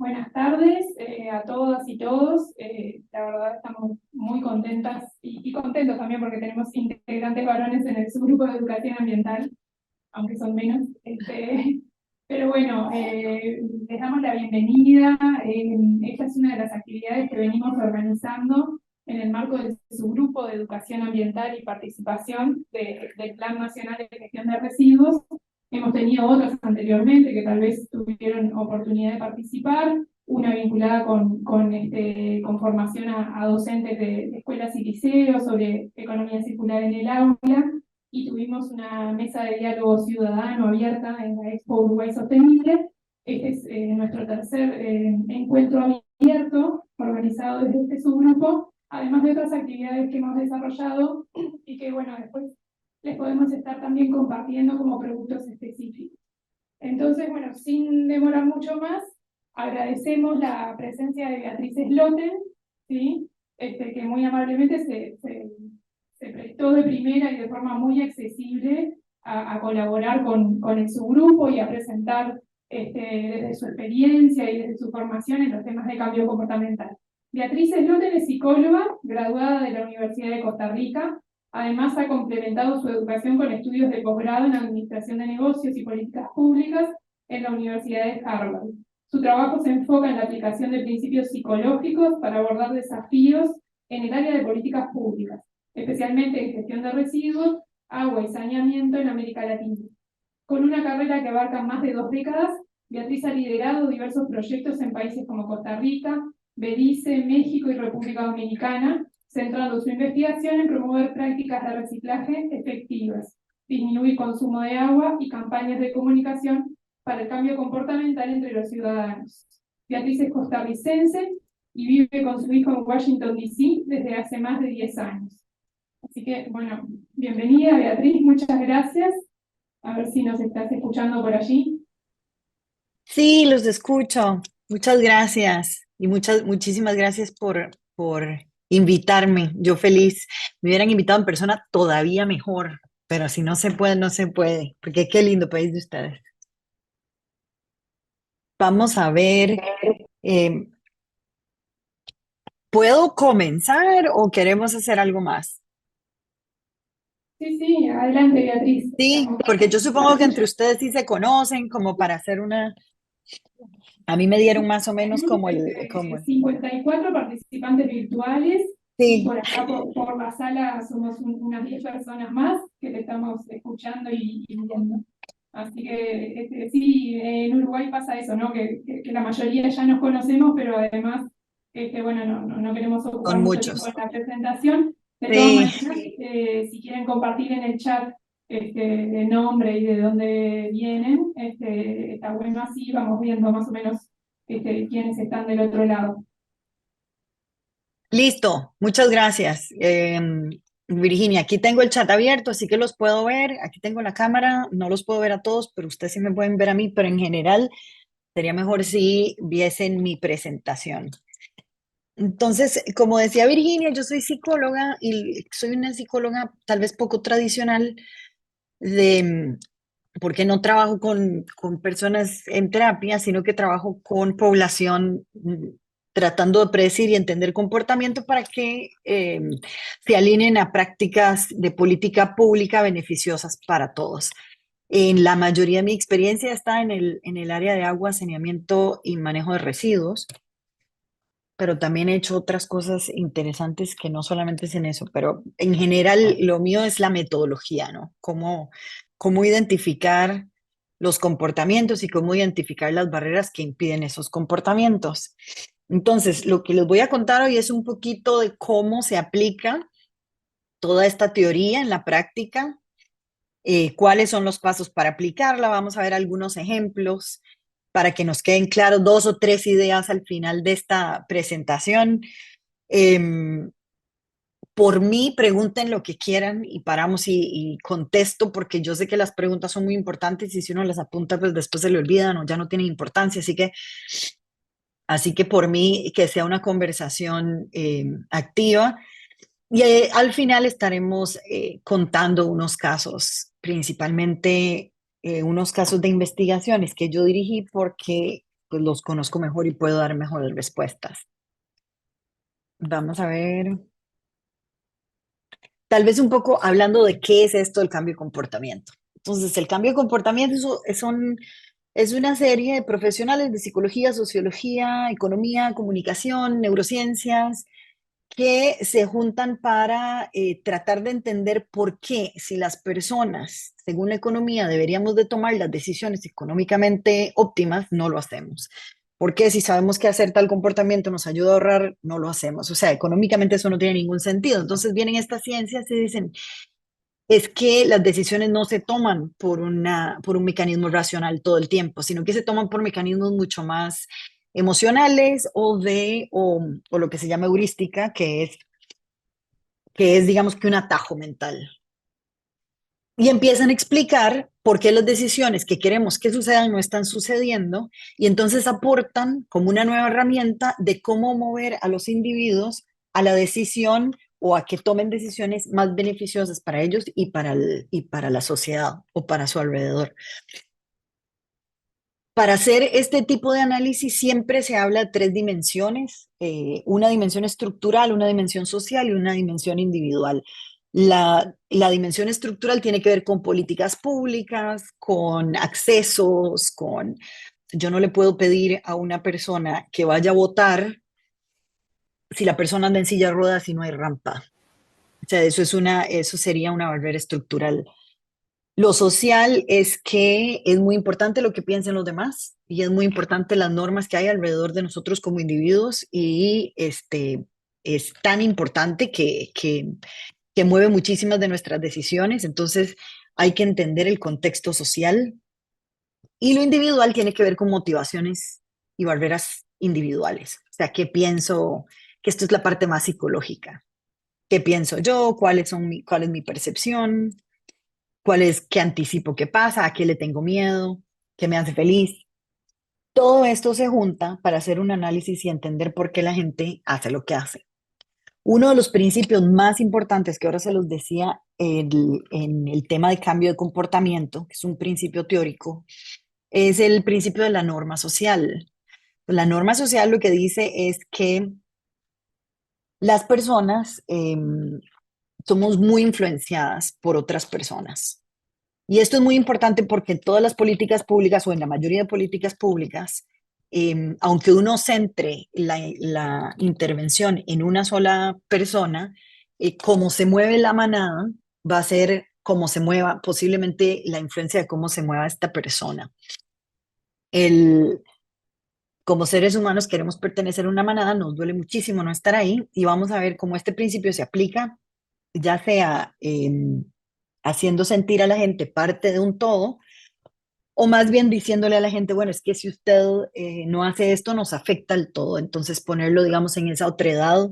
Buenas tardes a todas y todos. La verdad estamos muy contentas y contentos también porque tenemos integrantes varones en el subgrupo de educación ambiental, aunque son menos. Pero bueno, les damos la bienvenida. Esta es una de las actividades que venimos organizando en el marco del subgrupo de educación ambiental y participación del Plan Nacional de Gestión de Residuos. Hemos tenido otras anteriormente que tal vez tuvieron oportunidad de participar, una vinculada con formación a docentes de escuelas y liceos sobre economía circular en el aula, y tuvimos una mesa de diálogo ciudadano abierta en la Expo Uruguay Sostenible. Este es nuestro tercer encuentro abierto organizado desde este subgrupo, además de otras actividades que hemos desarrollado y que, bueno, después les podemos estar también compartiendo como productos específicos. Entonces, bueno, sin demorar mucho más, agradecemos la presencia de Beatriz Sloten, ¿sí? Que muy amablemente se prestó de primera y de forma muy accesible a colaborar con el subgrupo y a presentar desde su experiencia y desde su formación en los temas de cambio comportamental. Beatriz Sloten es psicóloga, graduada de la Universidad de Costa Rica. Además, ha complementado su educación con estudios de posgrado en Administración de Negocios y Políticas Públicas en la Universidad de Harvard. Su trabajo se enfoca en la aplicación de principios psicológicos para abordar desafíos en el área de políticas públicas, especialmente en gestión de residuos, agua y saneamiento en América Latina. Con una carrera que abarca más de 2 décadas, Beatriz ha liderado diversos proyectos en países como Costa Rica, Belice, México y República Dominicana, centrando su investigación en promover prácticas de reciclaje efectivas, disminuir consumo de agua y campañas de comunicación para el cambio comportamental entre los ciudadanos. Beatriz es costarricense y vive con su hijo en Washington, D.C. desde hace más de 10 años. Así que, bueno, bienvenida Beatriz, muchas gracias. A ver si nos estás escuchando por allí. Sí, los escucho. Muchas gracias y muchísimas gracias por invitarme. Yo feliz. Me hubieran invitado en persona todavía mejor, pero si no se puede, no se puede, porque qué lindo país de ustedes. Vamos a ver, eh, ¿puedo comenzar o queremos hacer algo más? Sí, sí, adelante Beatriz. Sí, porque yo supongo La que entre tuya. ustedes sí se conocen como para hacer una. A mí me dieron más o menos Tenemos como como 54 participantes virtuales y sí, por acá por la sala somos unas 10 personas más que te estamos escuchando y viendo. Así que sí, en Uruguay pasa eso, ¿no? Que la mayoría ya nos conocemos, pero además, bueno, no queremos ocupar son mucho tiempo en muchos. la presentación. De todas Sí. maneras, si quieren compartir en el chat de nombre y de dónde vienen, está bueno así, vamos viendo más o menos quiénes están del otro lado. Listo, muchas gracias. Virginia, aquí tengo el chat abierto, así que los puedo ver. Aquí tengo la cámara, no los puedo ver a todos, pero ustedes sí me pueden ver a mí, pero en general sería mejor si viesen mi presentación. Entonces, como decía Virginia, yo soy psicóloga y soy una psicóloga tal vez poco tradicional de, porque no trabajo con personas en terapia, sino que trabajo con población tratando de predecir y entender comportamiento para que se alineen a prácticas de política pública beneficiosas para todos. En la mayoría de mi experiencia está en el área de agua, saneamiento y manejo de residuos, pero también he hecho otras cosas interesantes que no solamente es en eso, pero en general lo mío es la metodología, ¿no? Cómo identificar los comportamientos y cómo identificar las barreras que impiden esos comportamientos. Entonces, lo que les voy a contar hoy es un poquito de cómo se aplica toda esta teoría en la práctica, cuáles son los pasos para aplicarla. Vamos a ver algunos ejemplos para que nos queden claros 2 o 3 ideas al final de esta presentación. Em, por mí, pregunten lo que quieran y paramos y contesto, porque yo sé que las preguntas son muy importantes y si uno las apunta, pues después se le olvidan o ya no tienen importancia. Así que por mí, que sea una conversación activa. Y al final estaremos contando unos casos, principalmente unos casos de investigaciones que yo dirigí porque pues los conozco mejor y puedo dar mejores respuestas. Vamos a ver, tal vez un poco hablando de qué es esto del cambio de comportamiento. Entonces, el cambio de comportamiento es una serie de profesionales de psicología, sociología, economía, comunicación, neurociencias, que se juntan para tratar de entender por qué, si las personas, según la economía, deberíamos de tomar las decisiones económicamente óptimas, no lo hacemos. ¿Por qué, si sabemos que hacer tal comportamiento nos ayuda a ahorrar, no lo hacemos? O sea, económicamente eso no tiene ningún sentido. Entonces vienen estas ciencias y dicen, es que las decisiones no se toman por un mecanismo racional todo el tiempo, sino que se toman por mecanismos mucho más emocionales o lo que se llama heurística, que es, digamos que un atajo mental. Y empiezan a explicar por qué las decisiones que queremos que sucedan no están sucediendo, y entonces aportan como una nueva herramienta de cómo mover a los individuos a la decisión o a que tomen decisiones más beneficiosas para ellos y para la sociedad o para su alrededor. Para hacer este tipo de análisis siempre se habla de tres dimensiones, una dimensión estructural, una dimensión social y una dimensión individual. La dimensión estructural tiene que ver con políticas públicas, con accesos, yo no le puedo pedir a una persona que vaya a votar si la persona anda en silla de ruedas y no hay rampa. O sea, eso sería una barrera estructural. Lo social es que es muy importante lo que piensen los demás y es muy importante las normas que hay alrededor de nosotros como individuos y es tan importante que mueve muchísimas de nuestras decisiones. Entonces hay que entender el contexto social y lo individual tiene que ver con motivaciones y barreras individuales. O sea, ¿qué pienso? Que esto es la parte más psicológica. ¿Qué pienso yo? ¿Cuál es mi percepción? ¿Qué anticipo que pasa? ¿A qué le tengo miedo? ¿Qué me hace feliz? Todo esto se junta para hacer un análisis y entender por qué la gente hace lo que hace. Uno de los principios más importantes que ahora se los decía en el tema de cambio de comportamiento, que es un principio teórico, es el principio de la norma social. La norma social lo que dice es que las personas somos muy influenciadas por otras personas. Y esto es muy importante porque en todas las políticas públicas o en la mayoría de políticas públicas, aunque uno centre la intervención en una sola persona, como se mueve la manada, va a ser como se mueva, posiblemente la influencia de cómo se mueva esta persona. El, como seres humanos queremos pertenecer a una manada, nos duele muchísimo no estar ahí y vamos a ver cómo este principio se aplica, ya sea haciendo sentir a la gente parte de un todo, o más bien diciéndole a la gente, bueno, es que si usted no hace esto, nos afecta al todo. Entonces ponerlo, digamos, en esa otredad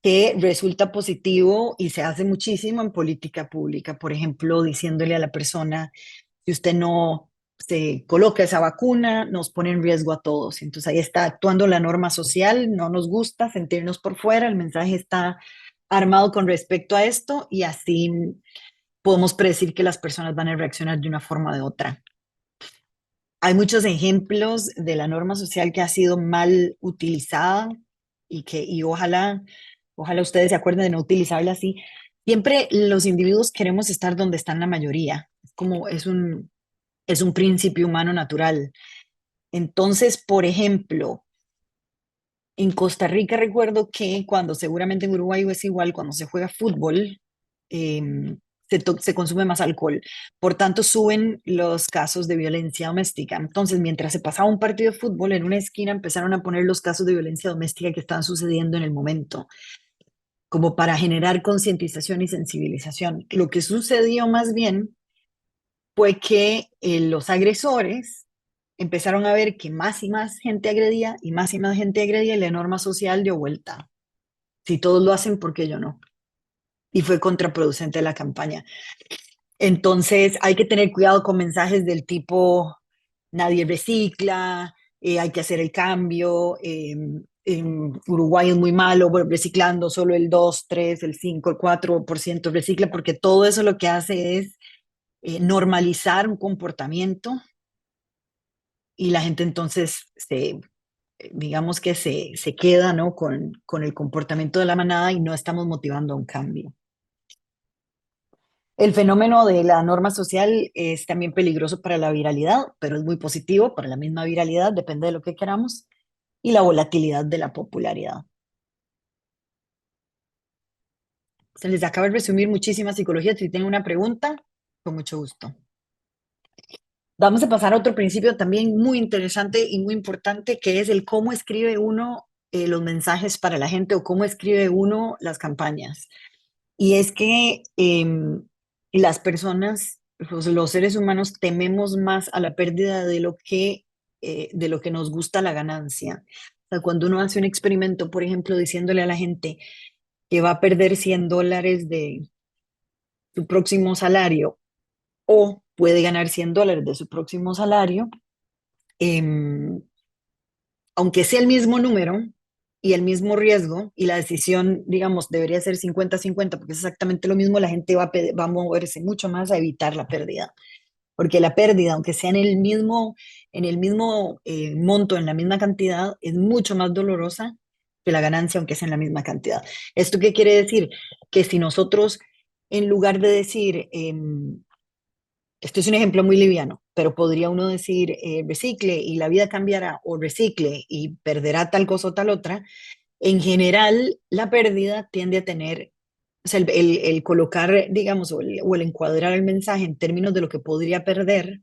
que resulta positivo y se hace muchísimo en política pública. Por ejemplo, diciéndole a la persona, si usted no se coloca esa vacuna, nos pone en riesgo a todos. Entonces ahí está actuando la norma social, no nos gusta sentirnos por fuera, el mensaje está armado con respecto a esto y así podemos predecir que las personas van a reaccionar de una forma o de otra. Hay muchos ejemplos de la norma social que ha sido mal utilizada y ojalá ustedes se acuerden de no utilizarla así. Siempre los individuos queremos estar donde están la mayoría. Es un principio humano natural. Entonces, por ejemplo, en Costa Rica recuerdo que cuando seguramente en Uruguay es igual, cuando se juega fútbol, se consume más alcohol. Por tanto, suben los casos de violencia doméstica. Entonces, mientras se pasaba un partido de fútbol, en una esquina empezaron a poner los casos de violencia doméstica que estaban sucediendo en el momento, como para generar concientización y sensibilización. Lo que sucedió más bien fue que los agresores empezaron a ver que más y más gente agredía y más gente agredía y la norma social dio vuelta. Si todos lo hacen, ¿por qué yo no? Y fue contraproducente la campaña. Entonces hay que tener cuidado con mensajes del tipo nadie recicla, hay que hacer el cambio, en Uruguay es muy malo, bueno, reciclando solo el 2, 3, el 5, el 4% recicla, porque todo eso lo que hace es normalizar un comportamiento y la gente entonces digamos que se queda, ¿no? con el comportamiento de la manada y no estamos motivando a un cambio. El fenómeno de la norma social es también peligroso para la viralidad, pero es muy positivo para la misma viralidad, depende de lo que queramos, y la volatilidad de la popularidad. Se les acaba de resumir muchísima psicología. Si tienen una pregunta, con mucho gusto. Vamos a pasar a otro principio también muy interesante y muy importante, que es el cómo escribe uno los mensajes para la gente o cómo escribe uno las campañas. Y es que las personas, los seres humanos, tememos más a la pérdida de lo que nos gusta la ganancia. O sea, cuando uno hace un experimento, por ejemplo, diciéndole a la gente que va a perder $100 de su próximo salario o puede ganar $100 de su próximo salario, em, aunque sea el mismo número y el mismo riesgo y la decisión, digamos, debería ser 50-50 porque es exactamente lo mismo, la gente va a moverse mucho más a evitar la pérdida. Porque la pérdida, aunque sea en el mismo monto, en la misma cantidad, es mucho más dolorosa que la ganancia, aunque sea en la misma cantidad. ¿Esto qué quiere decir? Que si nosotros, en lugar de decir, esto es un ejemplo muy liviano, pero podría uno decir recicle y la vida cambiará, o recicle y perderá tal cosa o tal otra. En general, la pérdida tiende a tener, o sea, el colocar, digamos, o el encuadrar el mensaje en términos de lo que podría perder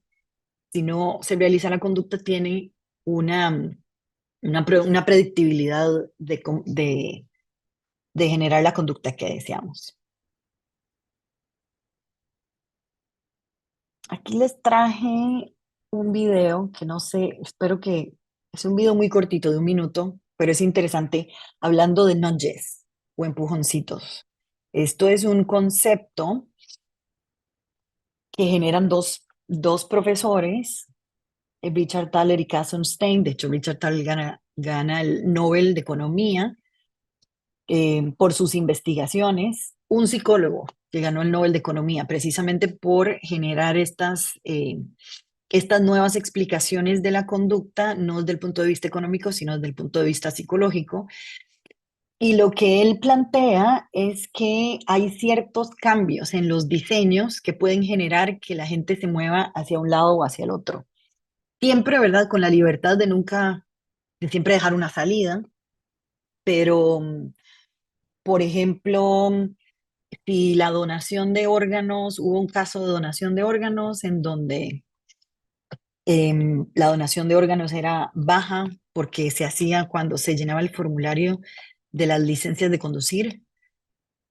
si no se realiza la conducta, tiene una, una predictibilidad de generar la conducta que deseamos. Aquí les traje un video que no sé, espero que es un video muy cortito de 1 minuto, pero es interesante, hablando de nudges o empujoncitos. Esto es un concepto que generan dos profesores, Richard Thaler y Casson Stein. De hecho, Richard Thaler gana el Nobel de Economía por sus investigaciones. Un psicólogo que ganó el Nobel de Economía precisamente por generar estas nuevas explicaciones de la conducta, no desde el punto de vista económico, sino desde el punto de vista psicológico. Y lo que él plantea es que hay ciertos cambios en los diseños que pueden generar que la gente se mueva hacia un lado o hacia el otro. Siempre, ¿verdad? Con la libertad de nunca, de siempre dejar una salida, pero, por ejemplo, si la donación de órganos, hubo un caso de donación de órganos en donde la donación de órganos era baja porque se hacía cuando se llenaba el formulario de las licencias de conducir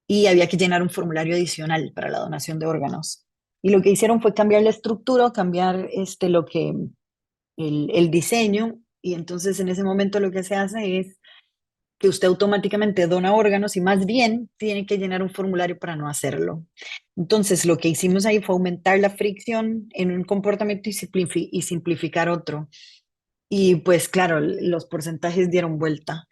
y había que llenar un formulario adicional para la donación de órganos. Y lo que hicieron fue cambiar la estructura, cambiar el diseño, y entonces en ese momento lo que se hace es que usted automáticamente dona órganos y más bien tiene que llenar un formulario para no hacerlo. Entonces, lo que hicimos ahí fue aumentar la fricción en un comportamiento y simplificar otro. Y pues claro, los porcentajes dieron vuelta,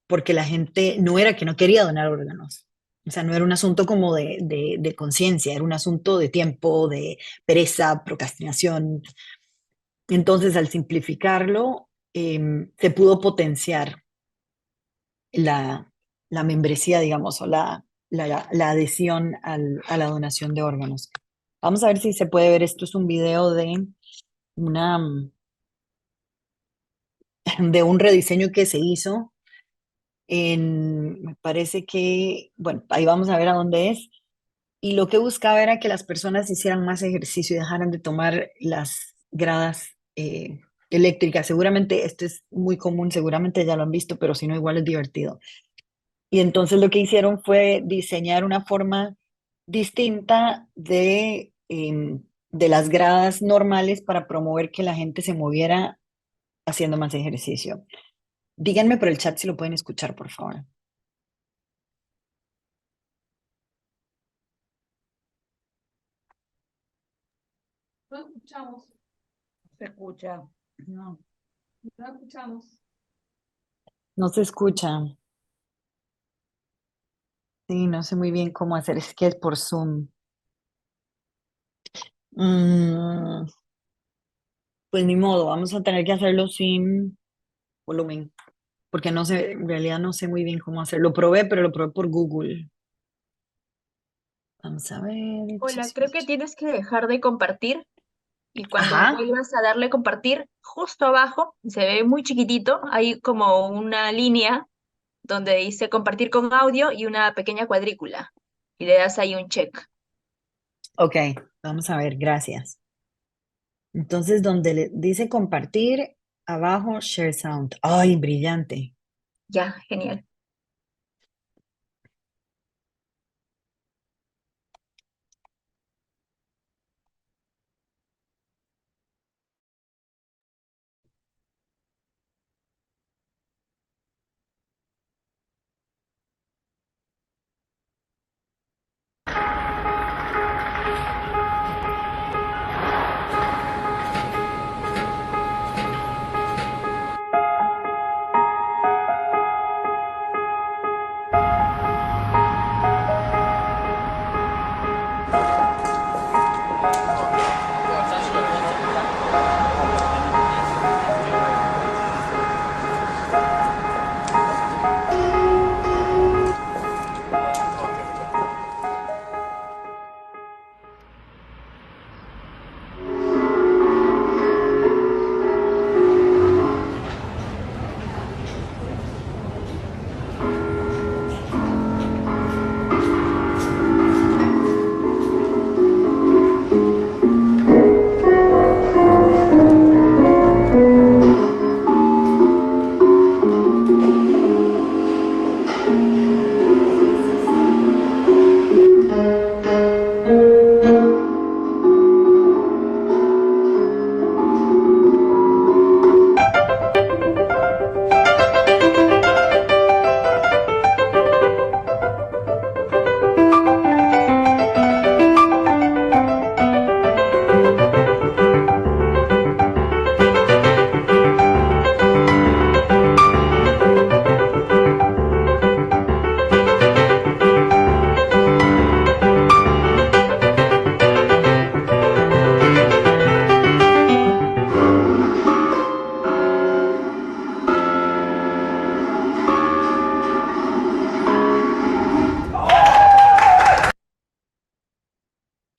porque la gente no era que no quería donar órganos. O sea, no era un asunto como de conciencia, era un asunto de tiempo, de pereza, procrastinación. Entonces, al simplificarlo, se pudo potenciar la, la membresía, digamos, o la adhesión a la donación de órganos. Vamos a ver si se puede ver. Esto es un video una, de un rediseño que se hizo me parece que, bueno, ahí vamos a ver a dónde es. Y lo que buscaba era que las personas hicieran más ejercicio y dejaran de tomar las gradas eléctricas. Seguramente esto es muy común, seguramente ya lo han visto, pero si no, igual es divertido. Y entonces lo que hicieron fue diseñar una forma distinta de las gradas normales para promover que la gente se moviera haciendo más ejercicio. Díganme por el chat si lo pueden escuchar, por favor. No escuchamos, Se escucha. No, no escuchamos. no se escucha. Sí, no sé muy bien cómo hacer. Es que es por Zoom. Mm, Pues ni modo, vamos a tener que hacerlo sin volumen, porque no sé, en realidad no sé muy bien cómo hacerlo. Lo probé, pero lo probé por Google. Vamos a ver. Hola, creo que tienes que dejar de compartir y cuando Ajá, vuelvas a darle compartir, justo abajo, se ve muy chiquitito, hay como una línea donde dice compartir con audio y una pequeña cuadrícula y le das ahí un check. ok, vamos a ver, gracias. Entonces, donde le dice compartir, abajo, share sound. Ay, brillante. Ya, genial.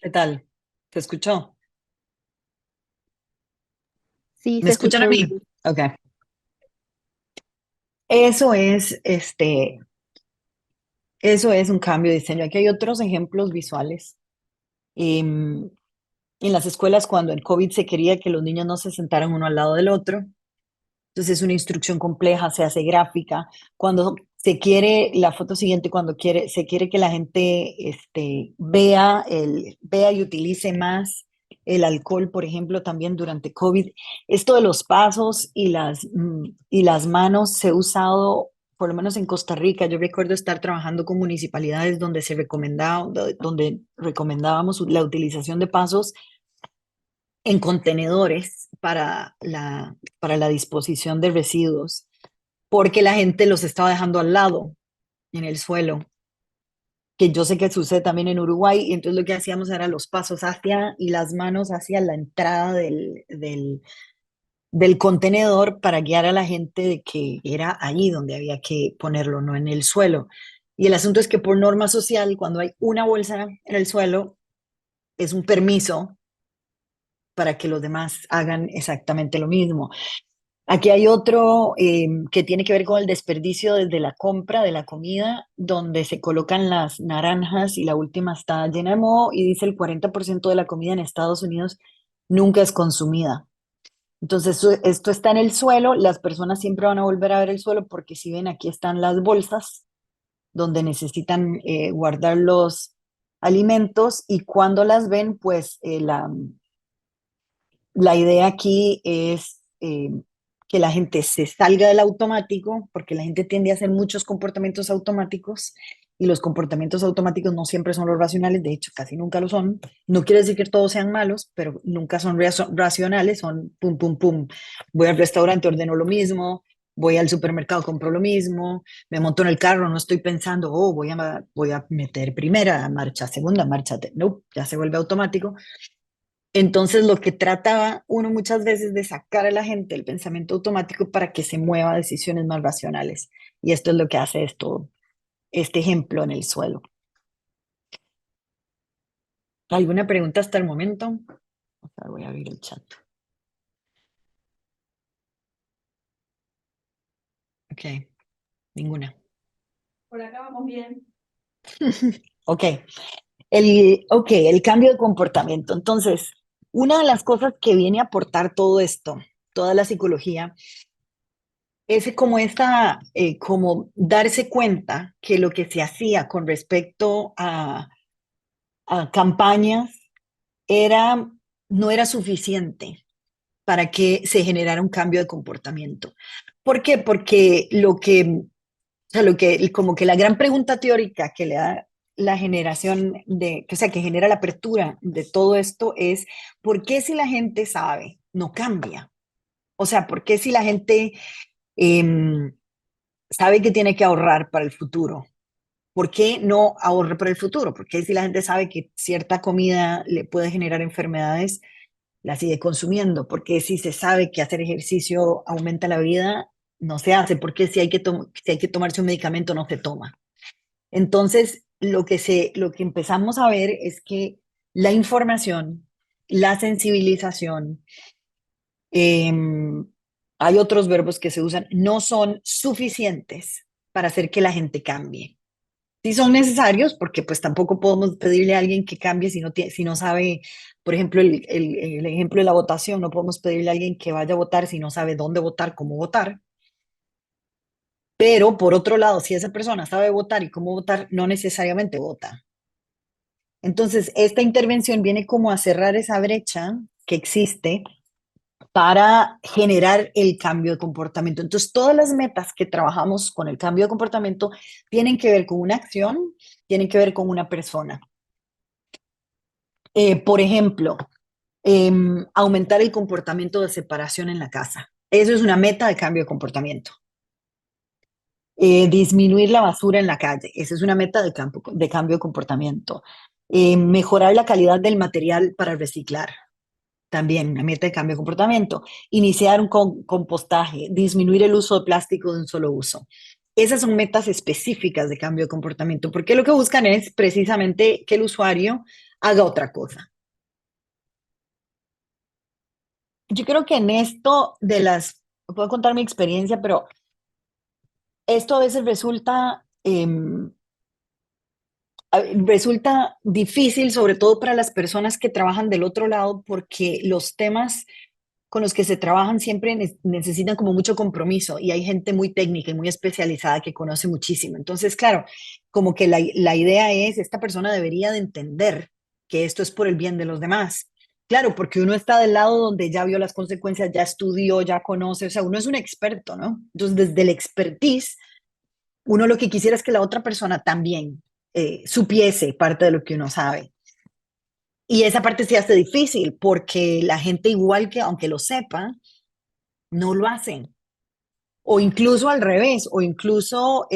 ¿Qué tal? ¿Se escuchó? Sí, ¿Me se escuchan a escuchó mí? bien. Ok. Eso es, eso es un cambio de diseño. Aquí hay otros ejemplos visuales. Em, en las escuelas, cuando en COVID se quería que los niños no se sentaran uno al lado del otro, entonces es una instrucción compleja, se hace gráfica. Cuando se quiere, la foto siguiente, cuando se quiere que la gente vea y utilice más el alcohol, por ejemplo, también durante COVID. Esto de los pasos y las manos se ha usado, por lo menos en Costa Rica. Yo recuerdo estar trabajando con municipalidades donde donde recomendábamos la utilización de pasos en contenedores para la disposición de residuos, porque la gente los estaba dejando al lado, en el suelo, que yo sé que sucede también en Uruguay, y entonces lo que hacíamos era los pasos hacia y las manos hacia la entrada del contenedor para guiar a la gente de que era allí donde había que ponerlo, no en el suelo. Y el asunto es que por norma social, cuando hay una bolsa en el suelo, es un permiso para que los demás hagan exactamente lo mismo. Aquí hay otro que tiene que ver con el desperdicio desde la compra de la comida, donde se colocan las naranjas y la última está llena de moho y dice el 40% de la comida en Estados Unidos nunca es consumida. Entonces, esto está en el suelo, las personas siempre van a volver a ver el suelo porque si ven, aquí están las bolsas donde necesitan guardar los alimentos y cuando las ven, pues la idea aquí es que la gente se salga del automático, porque la gente tiende a hacer muchos comportamientos automáticos y los comportamientos automáticos no siempre son los racionales, de hecho casi nunca lo son. No quiere decir que todos sean malos, pero nunca son racionales, son pum, pum, pum. Voy al restaurante, ordeno lo mismo, voy al supermercado, compro lo mismo, me monto en el carro, no estoy pensando, oh, voy a meter primera marcha, segunda marcha, no, ya se vuelve automático. Entonces, lo que trataba uno muchas veces de sacar a la gente del pensamiento automático para que se mueva a decisiones más racionales. Y esto es lo que hace este ejemplo en el suelo. ¿Alguna pregunta hasta el momento? O sea, voy a abrir el chat. Ok, ninguna. Por acá vamos bien. Ok, el cambio de comportamiento. Entonces, una de las cosas que viene a aportar todo esto, toda la psicología, es como como darse cuenta que lo que se hacía con respecto a campañas era, no era suficiente para que se generara un cambio de comportamiento. ¿Por qué? Porque o sea, como que la gran pregunta teórica que le da la generación o sea, que genera la apertura de todo esto es, ¿por qué si la gente sabe, no cambia? O sea, ¿por qué si la gente em, sabe que tiene que ahorrar para el futuro? ¿Por qué no ahorra para el futuro? ¿Por qué si la gente sabe que cierta comida le puede generar enfermedades, la sigue consumiendo? ¿Por qué si se sabe que hacer ejercicio aumenta la vida, no se hace? ¿Por qué si hay que tomarse un medicamento, no se toma? Entonces, lo que empezamos a ver es que la información, la sensibilización, em, hay otros verbos que se usan, no son suficientes para hacer que la gente cambie. Sí son necesarios porque pues tampoco podemos pedirle a alguien que cambie si no sabe, por ejemplo, el ejemplo de la votación, no podemos pedirle a alguien que vaya a votar si no sabe dónde votar, cómo votar. Pero por otro lado, si esa persona sabe votar y cómo votar, no necesariamente vota. Entonces, esta intervención viene como a cerrar esa brecha que existe para generar el cambio de comportamiento. Entonces, todas las metas que trabajamos con el cambio de comportamiento tienen que ver con una acción, tienen que ver con una persona. Por ejemplo, aumentar el comportamiento de separación en la casa. Eso es una meta de cambio de comportamiento. Disminuir la basura en la calle. Esa es una meta de cambio de comportamiento. Mejorar la calidad del material para reciclar. También una meta de cambio de comportamiento. Iniciar un compostaje. Disminuir el uso de plástico de un solo uso. Esas son metas específicas de cambio de comportamiento, porque lo que buscan es precisamente que el usuario haga otra cosa. Yo creo que en esto puedo contar mi experiencia, pero esto a veces resulta difícil, sobre todo para las personas que trabajan del otro lado, porque los temas con los que se trabajan siempre necesitan como mucho compromiso y hay gente muy técnica y muy especializada que conoce muchísimo. Entonces, claro, como que la idea es, esta persona debería de entender que esto es por el bien de los demás. Claro, porque uno está del lado donde ya vio las consecuencias, ya estudió, ya conoce, o sea, uno es un experto, ¿no? Entonces, desde el expertise, uno lo que quisiera es que la otra persona también supiese parte de lo que uno sabe. Y esa parte se hace difícil porque la gente igual que, aunque lo sepa, no lo hacen. O incluso al revés, o incluso,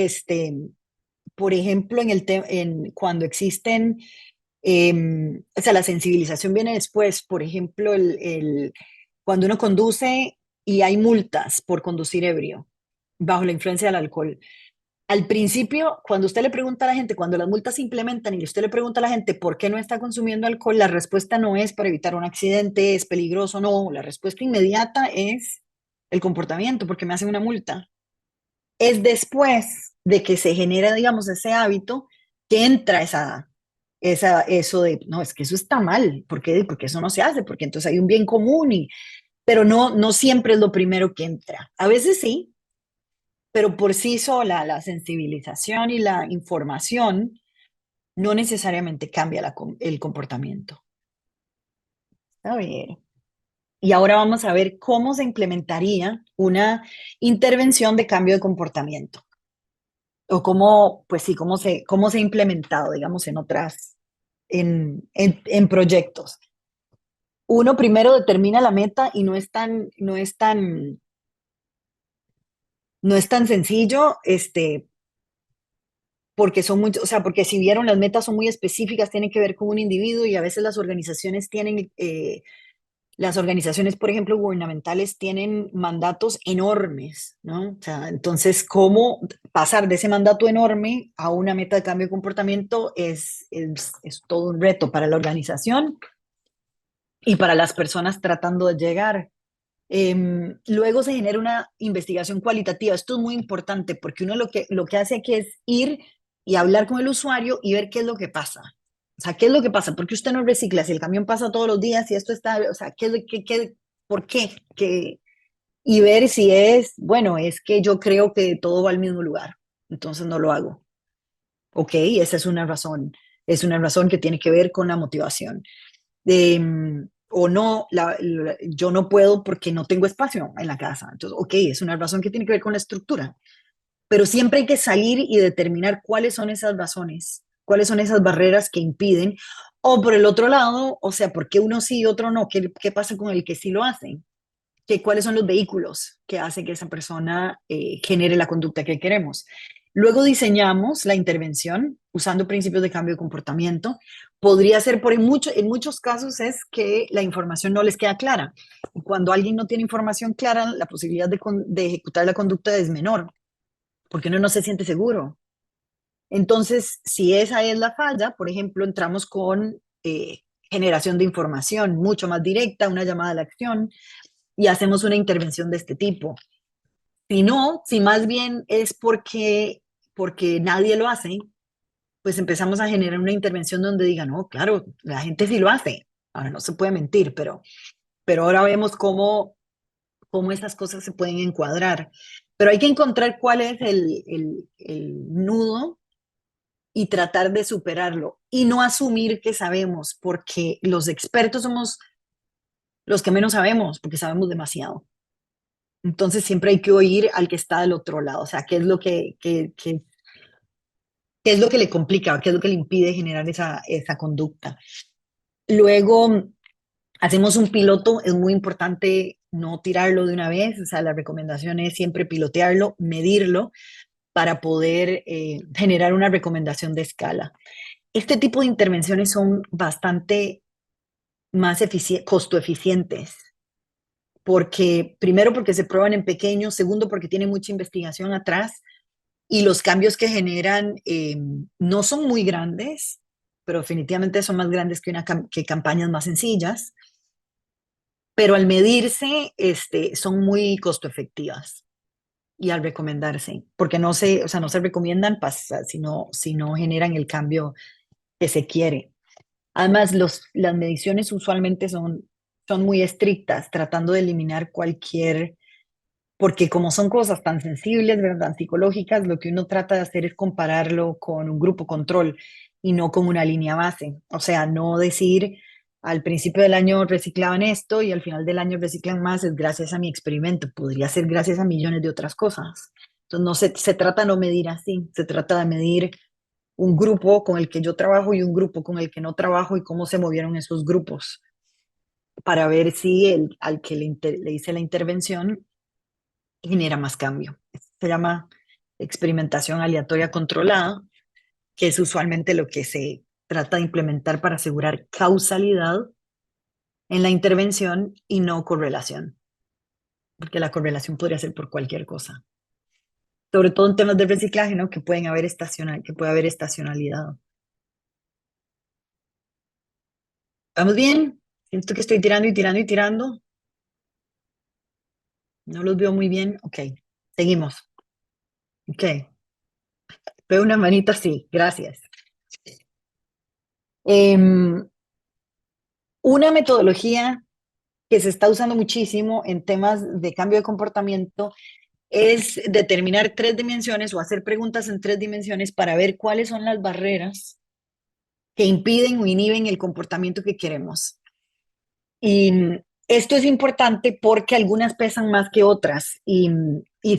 por ejemplo, cuando existen, o sea, la sensibilización viene después, por ejemplo, cuando uno conduce y hay multas por conducir ebrio, bajo la influencia del alcohol. Al principio, cuando usted le pregunta a la gente, cuando las multas se implementan y usted le pregunta a la gente por qué no está consumiendo alcohol, la respuesta no es para evitar un accidente, es peligroso, no, la respuesta inmediata es el comportamiento, porque me hacen una multa. Es después de que se genera, digamos, ese hábito que entra eso de, no, es que eso está mal, ¿por qué? Porque eso no se hace, porque entonces hay un bien común, pero no siempre es lo primero que entra. A veces sí, pero por sí sola la sensibilización y la información no necesariamente cambia el comportamiento. A ver. Y ahora vamos a ver cómo se implementaría una intervención de cambio de comportamiento. O cómo, pues sí, cómo se ha implementado, digamos, en proyectos. Uno primero determina la meta y no es tan sencillo, porque son muy, o sea, porque si vieron las metas son muy específicas, tienen que ver con un individuo y a veces las organizaciones tienen, las organizaciones, por ejemplo, gubernamentales tienen mandatos enormes, ¿no? O sea, entonces, ¿cómo pasar de ese mandato enorme a una meta de cambio de comportamiento es todo un reto para la organización y para las personas tratando de llegar. Luego se genera una investigación cualitativa. Esto es muy importante porque uno lo que hace aquí es ir y hablar con el usuario y ver qué es lo que pasa. O sea, ¿qué es lo que pasa? ¿Por qué usted no recicla? Si el camión pasa todos los días y esto está, o sea, ¿por qué? Y ver si es, bueno, es que yo creo que todo va al mismo lugar, entonces no lo hago. Ok, esa es una razón que tiene que ver con la motivación o no, yo no puedo porque no tengo espacio en la casa. Entonces, ok, es una razón que tiene que ver con la estructura, pero siempre hay que salir y determinar cuáles son esas razones, cuáles son esas barreras que impiden, o por el otro lado, o sea, ¿por qué uno sí y otro no? ¿Qué pasa con el que sí lo hace? ¿Cuáles son los vehículos que hacen que esa persona genere la conducta que queremos? Luego diseñamos la intervención usando principios de cambio de comportamiento. Podría ser, en muchos casos es que la información no les queda clara. Y cuando alguien no tiene información clara, la posibilidad de ejecutar la conducta es menor, porque uno no se siente seguro. Entonces, si esa es la falla, por ejemplo, entramos con generación de información mucho más directa, una llamada a la acción, y hacemos una intervención de este tipo. Si no, si más bien es porque nadie lo hace, pues empezamos a generar una intervención donde digan, no, claro, la gente sí lo hace. Ahora no se puede mentir, pero ahora vemos cómo esas cosas se pueden encuadrar. Pero hay que encontrar cuál es el nudo y tratar de superarlo y no asumir que sabemos, porque los expertos somos los que menos sabemos, porque sabemos demasiado. Entonces siempre hay que oír al que está del otro lado, o sea, qué es lo qué es lo que le complica, qué es lo que le impide generar esa conducta. Luego hacemos un piloto, es muy importante no tirarlo de una vez, o sea, la recomendación es siempre pilotearlo, medirlo para poder generar una recomendación de escala. Este tipo de intervenciones son bastante más costo eficientes porque primero porque se prueban en pequeños, segundo porque tiene mucha investigación atrás y los cambios que generan no son muy grandes, pero definitivamente son más grandes que campañas más sencillas, pero al medirse son muy costo efectivas y al recomendarse, porque o sea, no se recomiendan si no generan el cambio que se quiere. Además, las mediciones usualmente son muy estrictas, tratando de eliminar porque como son cosas tan sensibles, ¿verdad? Psicológicas, lo que uno trata de hacer es compararlo con un grupo control y no con una línea base. O sea, no decir al principio del año reciclaban esto y al final del año reciclan más, es gracias a mi experimento. Podría ser gracias a millones de otras cosas. Entonces, no se trata de no medir así, se trata de medir un grupo con el que yo trabajo y un grupo con el que no trabajo y cómo se movieron esos grupos para ver si al que le hice la intervención genera más cambio. Se llama experimentación aleatoria controlada, que es usualmente lo que se trata de implementar para asegurar causalidad en la intervención y no correlación, porque la correlación podría ser por cualquier cosa. Sobre todo en temas de reciclaje, ¿no? Que puede haber estacionalidad. ¿Vamos bien? Siento que estoy tirando y tirando y tirando. No los veo muy bien. Ok, seguimos. Ok, veo una manita, sí, gracias. Una metodología que se está usando muchísimo en temas de cambio de comportamiento es determinar 3 dimensiones o hacer preguntas en 3 dimensiones para ver cuáles son las barreras que impiden o inhiben el comportamiento que queremos. Y esto es importante porque algunas pesan más que otras y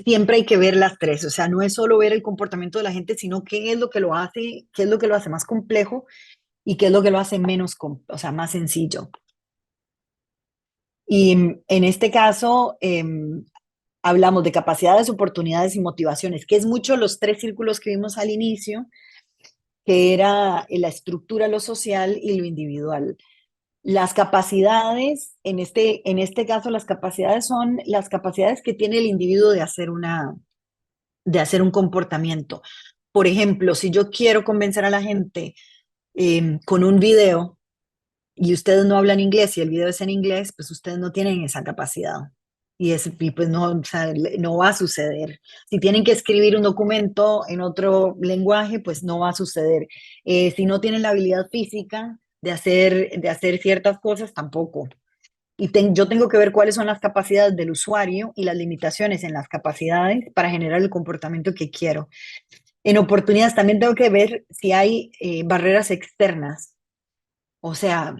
siempre hay que ver las 3. O sea, no es solo ver el comportamiento de la gente, sino qué es lo que lo hace, qué es lo que lo hace más complejo y qué es lo que lo hace o sea, más sencillo. Y en este caso, hablamos de capacidades, oportunidades y motivaciones, que es mucho los 3 círculos que vimos al inicio, que era la estructura, lo social y lo individual. Las capacidades, en este caso, las capacidades son las capacidades que tiene el individuo de hacer un comportamiento. Por ejemplo, si yo quiero convencer a la gente con un video y ustedes no hablan inglés y el video es en inglés, pues ustedes no tienen esa capacidad. Y pues no, o sea, no va a suceder. Si tienen que escribir un documento en otro lenguaje, pues no va a suceder. Si no tienen la habilidad física de hacer ciertas cosas, tampoco. Yo tengo que ver cuáles son las capacidades del usuario y las limitaciones en las capacidades para generar el comportamiento que quiero. En oportunidades también tengo que ver si hay barreras externas. O sea,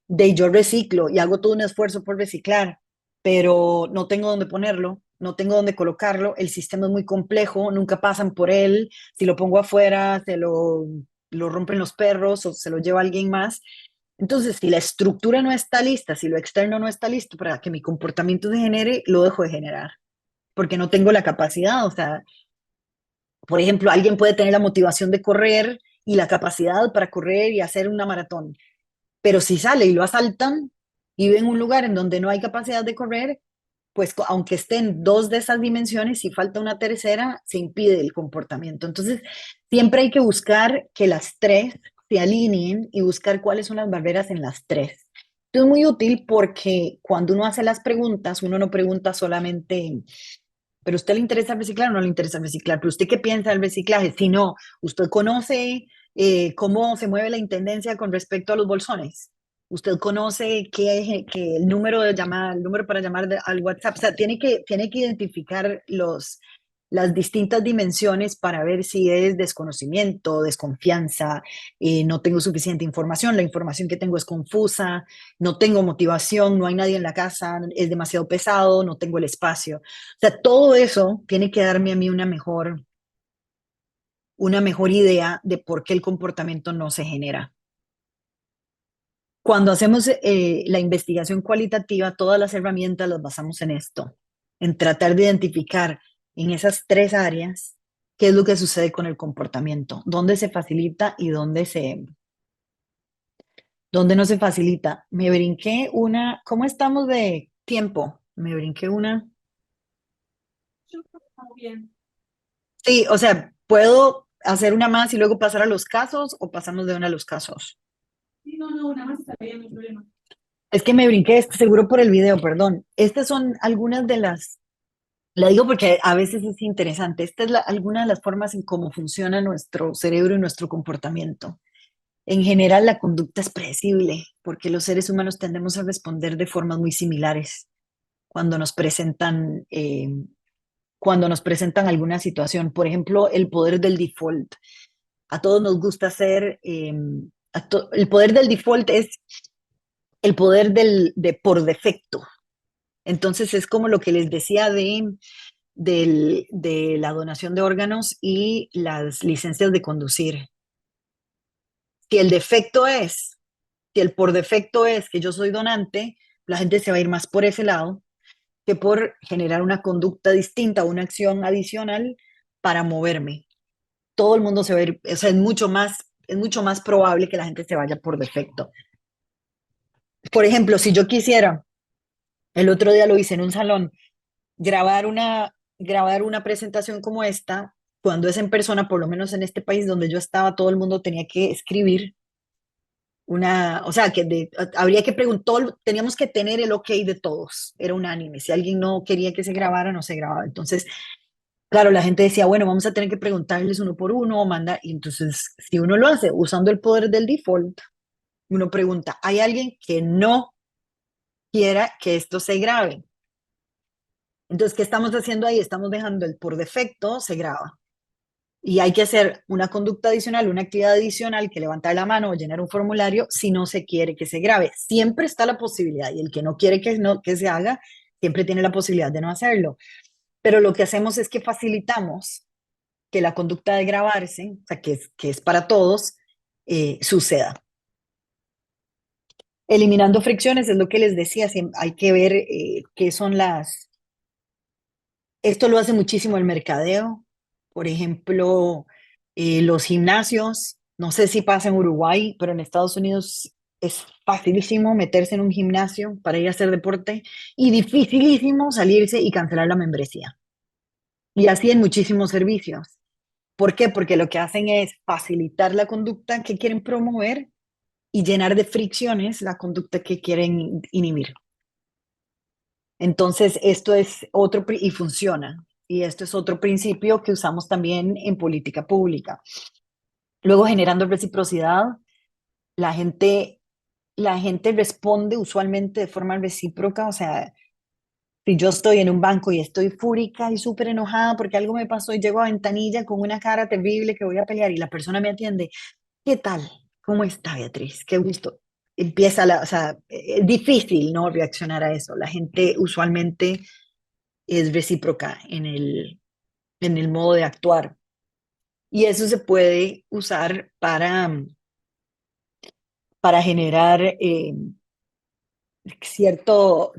de yo reciclo y hago todo un esfuerzo por reciclar, pero no tengo dónde ponerlo, no tengo dónde colocarlo, el sistema es muy complejo, nunca pasan por él, si lo pongo afuera, lo rompen los perros o se lo lleva alguien más. Entonces, si la estructura no está lista, si lo externo no está listo para que mi comportamiento se genere, lo dejo de generar, porque no tengo la capacidad. O sea, por ejemplo, alguien puede tener la motivación de correr y la capacidad para correr y hacer una maratón, pero si sale y lo asaltan y vive en un lugar en donde no hay capacidad de correr, pues aunque estén dos de esas dimensiones, si falta una tercera, se impide el comportamiento. Entonces, siempre hay que buscar que las tres se alineen y buscar cuáles son las barreras en las tres. Esto es muy útil porque cuando uno hace las preguntas, uno no pregunta solamente, ¿pero a usted le interesa el reciclar o no le interesa el reciclar? ¿Pero usted qué piensa del reciclaje? Si no, ¿usted conoce cómo se mueve la intendencia con respecto a los bolsones? ¿Usted conoce que el número de llamada, el número para llamar al WhatsApp? O sea, tiene que identificar las distintas dimensiones para ver si es desconocimiento, desconfianza, no tengo suficiente información, la información que tengo es confusa, no tengo motivación, no hay nadie en la casa, es demasiado pesado, no tengo el espacio. O sea, todo eso tiene que darme a mí una mejor idea de por qué el comportamiento no se genera. Cuando hacemos la investigación cualitativa, todas las herramientas las basamos en esto, en tratar de identificar en esas tres áreas qué es lo que sucede con el comportamiento, dónde se facilita y dónde no se facilita. Me brinqué una, ¿cómo estamos de tiempo? Me brinqué una. Yo creo que estamos bien. Sí, o sea, puedo hacer una más y luego pasar a los casos o pasamos de una a los casos. Sí, no, una más está bien, no hay problema. Es que me brinqué, seguro por el video, perdón. Estas son algunas la digo porque a veces es interesante. Esta es alguna de las formas en cómo funciona nuestro cerebro y nuestro comportamiento. En general, la conducta es predecible porque los seres humanos tendemos a responder de formas muy similares cuando cuando nos presentan alguna situación. Por ejemplo, el poder del default. A todos nos gusta hacer, el poder del default es el poder de por defecto. Entonces es como lo que les decía de la donación de órganos y las licencias de conducir. Si el defecto es, si el por defecto es que yo soy donante, la gente se va a ir más por ese lado que por generar una conducta distinta, una acción adicional para moverme. Todo el mundo se va a ir, o sea, es mucho más probable que la gente se vaya por defecto. Por ejemplo, si yo quisiera, el otro día lo hice en un salón, grabar una presentación como esta, cuando es en persona, por lo menos en este país donde yo estaba, todo el mundo tenía que escribir o sea, habría que preguntar, teníamos que tener el ok de todos, era unánime, si alguien no quería que se grabara, no se grababa. Entonces, claro, la gente decía, bueno, vamos a tener que preguntarles uno por uno, y entonces, si uno lo hace usando el poder del default, uno pregunta, ¿hay alguien que no quiera que esto se grabe? Entonces, ¿qué estamos haciendo ahí? Estamos dejando el por defecto, se graba. Y hay que hacer una conducta adicional, una actividad adicional, que levantar la mano o llenar un formulario si no se quiere que se grabe. Siempre está la posibilidad y el que no quiere que se haga, siempre tiene la posibilidad de no hacerlo. Pero lo que hacemos es que facilitamos que la conducta de grabarse, o sea, que es para todos, suceda. Eliminando fricciones es lo que les decía, hay que ver qué son esto lo hace muchísimo el mercadeo, por ejemplo, los gimnasios No sé si pasa en Uruguay, pero en Estados Unidos es facilísimo meterse en un gimnasio para ir a hacer deporte y dificilísimo salirse y cancelar la membresía. Y así en muchísimos servicios. ¿Por qué? Porque lo que hacen es facilitar la conducta que quieren promover y llenar de fricciones la conducta que quieren inhibir. Entonces, esto es otro, y funciona. Y esto es otro principio que usamos también en política pública. Luego, generando reciprocidad, la gente, la gente responde usualmente de forma recíproca. O sea, si yo estoy en un banco y estoy fúrica y súper enojada porque algo me pasó y llego a ventanilla con una cara terrible que voy a pelear y la persona me atiende, ¿qué tal? ¿Cómo está, Beatriz? Qué gusto. Empieza o sea, es difícil no reaccionar a eso. La gente usualmente es recíproca en el modo de actuar. Y eso se puede usar para generar cierto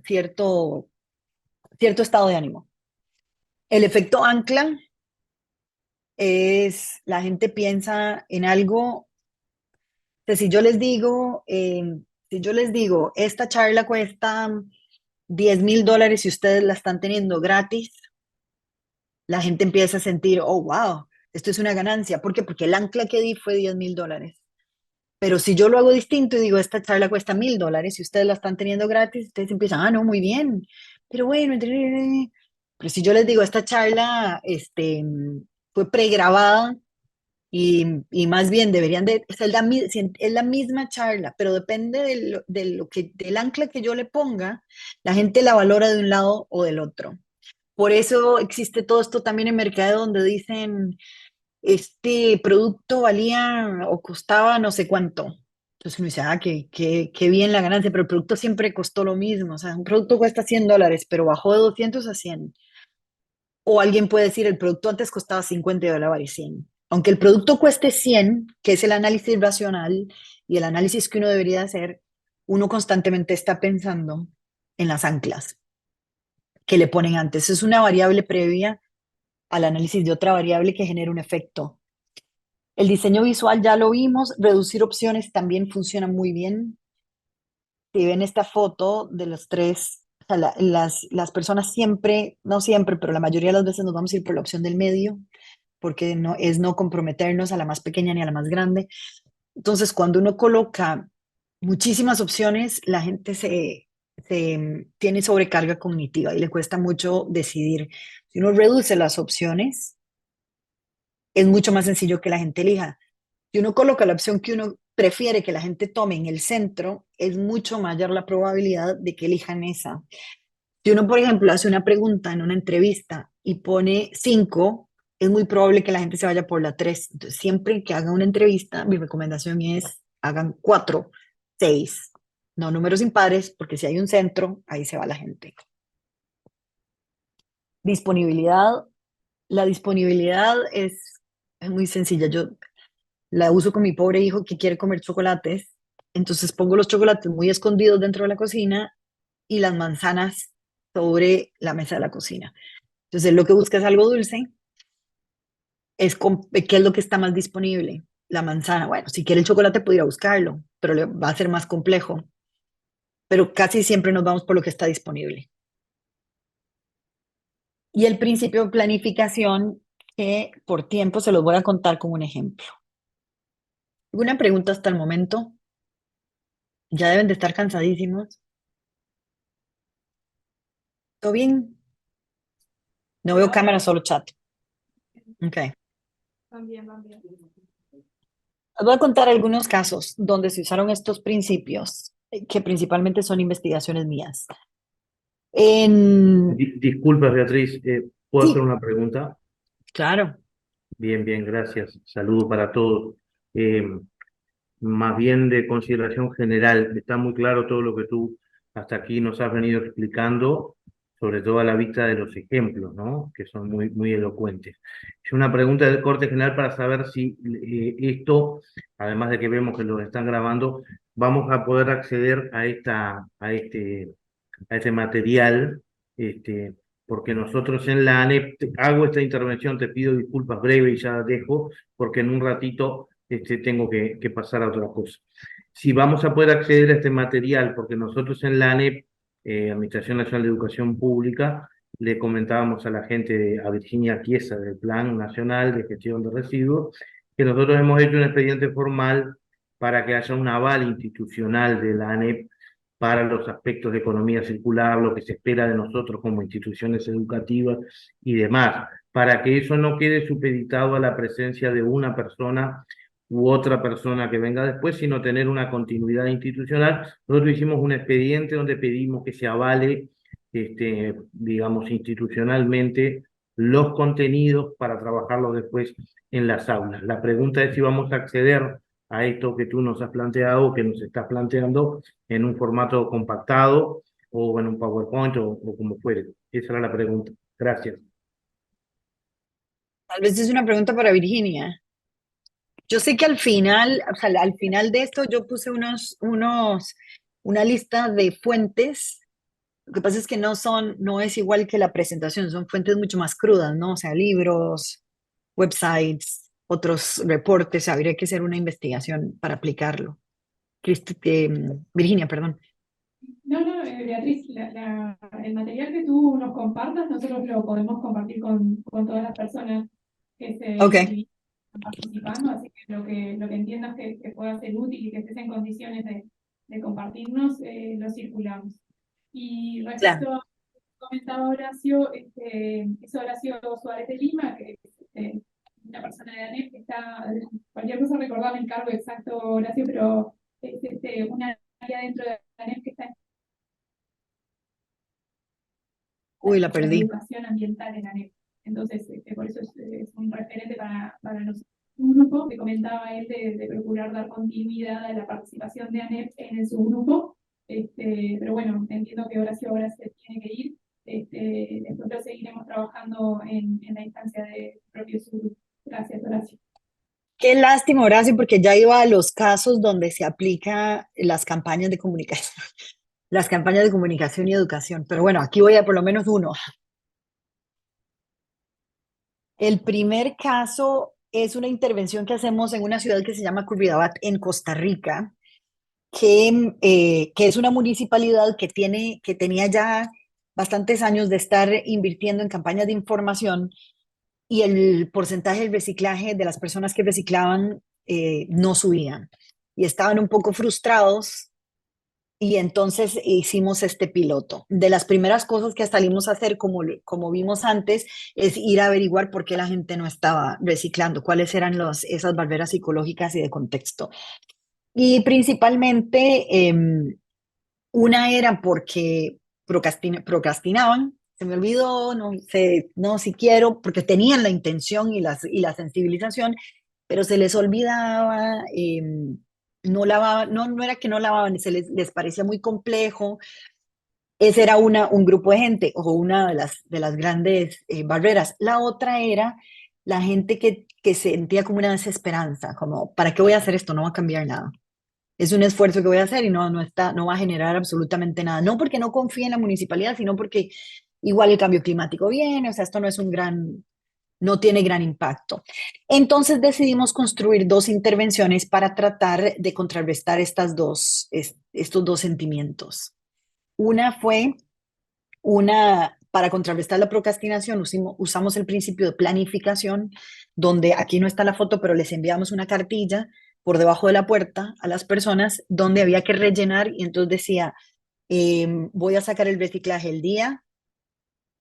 estado de ánimo. El efecto ancla es, la gente piensa en algo, que si yo les digo, esta charla cuesta $10,000 y ustedes la están teniendo gratis, la gente empieza a sentir, oh, wow, esto es una ganancia. ¿Por qué? Porque el ancla que di fue $10,000. Pero si yo lo hago distinto y digo, esta charla cuesta $1,000 y ustedes la están teniendo gratis, ustedes empiezan, ah, no, muy bien. Pero bueno, pero si yo les digo, esta charla fue pregrabada y más bien deberían de, es la misma charla, pero depende del ancla que yo le ponga, la gente la valora de un lado o del otro. Por eso existe todo esto también en mercado donde dicen, este producto valía o costaba no sé cuánto. Entonces uno dice, ah, qué bien la ganancia, pero el producto siempre costó lo mismo. O sea, un producto cuesta $100, pero bajó de 200 a 100. O alguien puede decir, el producto antes costaba 50 y ahora vale 100. Aunque el producto cueste 100, que es el análisis racional y el análisis que uno debería hacer, uno constantemente está pensando en las anclas que le ponen antes. Es una variable previa al análisis de otra variable que genera un efecto. El diseño visual ya lo vimos, reducir opciones también funciona muy bien. Si ven esta foto de los tres, o sea, las personas siempre, no siempre, pero la mayoría de las veces nos vamos a ir por la opción del medio, porque no comprometernos a la más pequeña ni a la más grande. Entonces, cuando uno coloca muchísimas opciones, la gente tiene sobrecarga cognitiva y le cuesta mucho decidir. Si uno reduce las opciones, es mucho más sencillo que la gente elija. Si uno coloca la opción que uno prefiere que la gente tome en el centro, es mucho mayor la probabilidad de que elijan esa. Si uno, por ejemplo, hace una pregunta en una entrevista y pone 5, es muy probable que la gente se vaya por la 3. Entonces, siempre que hagan una entrevista, mi recomendación es hagan 4, 6, no números impares, porque si hay un centro, ahí se va la gente. Disponibilidad. La disponibilidad es muy sencilla. Yo la uso con mi pobre hijo que quiere comer chocolates. Entonces pongo los chocolates muy escondidos dentro de la cocina y las manzanas sobre la mesa de la cocina. Entonces lo que busca es algo dulce, ¿qué es lo que está más disponible? La manzana. Bueno, si quiere el chocolate puede ir a buscarlo, pero le va a ser más complejo. Pero casi siempre nos vamos por lo que está disponible. Y el principio de planificación, que por tiempo se los voy a contar con un ejemplo. ¿Alguna pregunta hasta el momento? Ya deben de estar cansadísimos. ¿Todo bien? No veo cámara, solo chat. Ok. Les También, también. voy a contar algunos casos donde se usaron estos principios, que principalmente son investigaciones mías. Disculpa, Beatriz, ¿puedo hacer Sí, una pregunta? claro. Bien, bien, gracias. Saludo para todos. Eh, Más bien de consideración general, está muy claro todo lo que tú hasta aquí nos has venido explicando, sobre todo a la vista de los ejemplos, ¿no? Que son muy, muy elocuentes. Es una pregunta de corte general para saber si esto, además de que vemos que lo están grabando, vamos a poder acceder a este material, porque nosotros en la ANEP, hago esta intervención, te pido disculpas breves y ya dejo, porque en un ratito tengo que pasar a otra cosa. Si vamos a poder acceder a este material, porque nosotros en la ANEP, Administración Nacional de Educación Pública, le comentábamos a la gente, a Virginia Chiesa, del Plan Nacional de Gestión de Residuos, que nosotros hemos hecho un expediente formal para que haya un aval institucional de la ANEP para los aspectos de economía circular, lo que se espera de nosotros como instituciones educativas y demás, para que eso no quede supeditado a la presencia de una persona u otra persona que venga después, sino tener una continuidad institucional. Nosotros hicimos un expediente donde pedimos que se avale, digamos, institucionalmente los contenidos para trabajarlos después en las aulas. La pregunta es si vamos a acceder a esto que tú nos has planteado, que nos estás planteando, en un formato compactado o en un PowerPoint o como fuere. Esa era la pregunta. Gracias. Tal vez es una pregunta para Virginia. Yo sé que al final, o sea, al final de esto yo puse una lista de fuentes. Lo que pasa es que no es igual que la presentación, son fuentes mucho más crudas, ¿no? O sea, libros, websites, otros reportes, habría que hacer una investigación para aplicarlo. Virginia, perdón. No, Beatriz, el material que tú nos compartas, nosotros lo podemos compartir con todas las personas que se Ok. inscribieron participando, así que lo que entiendas que pueda ser útil y que estés en condiciones de compartirnos, lo circulamos. Y respecto Claro. a lo que comentaba Horacio, es Horacio Suárez de Lima, que es una persona de ANEP que está, cualquier cosa recordame el cargo exacto, Horacio, pero es una área dentro de ANEP que está Uy, la en perdí. educación ambiental en ANEP. Entonces, por eso es un referente para nosotros. Un grupo que comentaba él de procurar dar continuidad a la participación de ANEP en el subgrupo. Pero bueno, entiendo que Horacio ahora se tiene que ir. Nosotros seguiremos trabajando en la instancia de propio subgrupo. Gracias, Horacio. Qué lástima, Horacio, porque ya iba a los casos donde se aplica las campañas de comunicación, las campañas de comunicación y educación. Pero bueno, aquí voy a por lo menos uno. El primer caso es una intervención que hacemos en una ciudad que se llama Curridabat, en Costa Rica, que es una municipalidad que tenía ya bastantes años de estar invirtiendo en campañas de información y el porcentaje del reciclaje de las personas que reciclaban no subían y estaban un poco frustrados y entonces hicimos este piloto. De las primeras cosas que salimos a hacer, como vimos antes, es ir a averiguar por qué la gente no estaba reciclando, cuáles eran esas barreras psicológicas y de contexto. Y principalmente, una era porque procrastinaban, se me olvidó, no sé, no, si quiero, porque tenían la intención y la sensibilización, pero se les olvidaba, no lavaban, no era que no lavaban, les parecía muy complejo. Ese era un grupo de gente o una de las grandes barreras. La otra era la gente que sentía como una desesperanza, como, ¿para qué voy a hacer esto? No va a cambiar nada. Es un esfuerzo que voy a hacer y no va a generar absolutamente nada. No porque no confíe en la municipalidad, sino porque igual el cambio climático viene, o sea, esto no tiene gran impacto. Entonces decidimos construir dos intervenciones para tratar de contrarrestar estos dos sentimientos. Una fue para contrarrestar la procrastinación, usamos el principio de planificación, donde aquí no está la foto, pero les enviamos una cartilla por debajo de la puerta a las personas donde había que rellenar y entonces decía, voy a sacar el reciclaje el día,